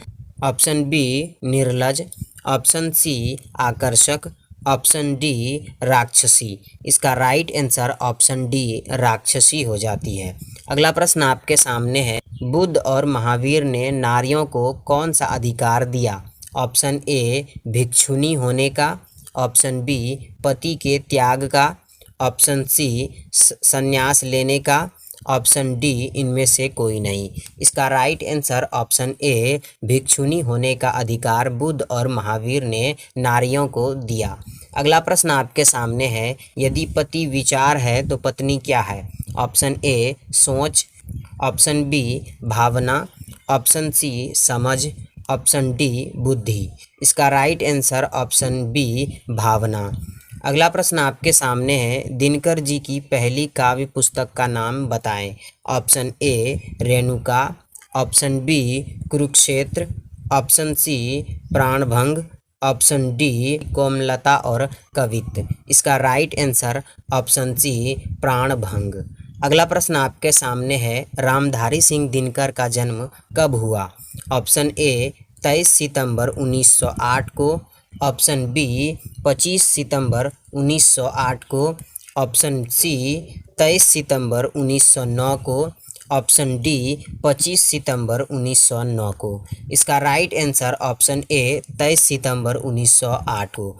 ऑप्शन बी निर्लज, ऑप्शन सी आकर्षक, ऑप्शन डी राक्षसी। इसका राइट आंसर ऑप्शन डी राक्षसी हो जाती है। अगला प्रश्न आपके सामने है, बुद्ध और महावीर ने नारियों को कौन सा अधिकार दिया? ऑप्शन ए भिक्षुनी होने का, ऑप्शन बी पति के त्याग का, ऑप्शन सी संन्यास लेने का, ऑप्शन डी इनमें से कोई नहीं। इसका राइट आंसर ऑप्शन ए भिक्षुनी होने का अधिकार बुद्ध और महावीर ने नारियों को दिया। अगला प्रश्न आपके सामने है, यदि पति विचार है तो पत्नी क्या है? ऑप्शन ए सोच, ऑप्शन बी भावना, ऑप्शन सी समझ, ऑप्शन डी बुद्धि। इसका राइट आंसर ऑप्शन बी भावना। अगला प्रश्न आपके सामने है, दिनकर जी की पहली काव्य पुस्तक का नाम बताएं। Option A Renuka, option B Kurukshetra, option C Pranbhang, option D कोमलता और कवित्त। इसका right answer option C Pranbhang. अगला प्रश्न आपके सामने है, रामधारी सिंह दिनकर का जन्म कब हुआ? ऑप्शन ए 23 सितंबर 1908 को, ऑप्शन बी 25 सितंबर 1908 को, ऑप्शन सी 23 सितंबर 1909 को, ऑप्शन डी 25 सितंबर 1909 को। इसका राइट आंसर ऑप्शन ए 23 सितंबर 1908 को।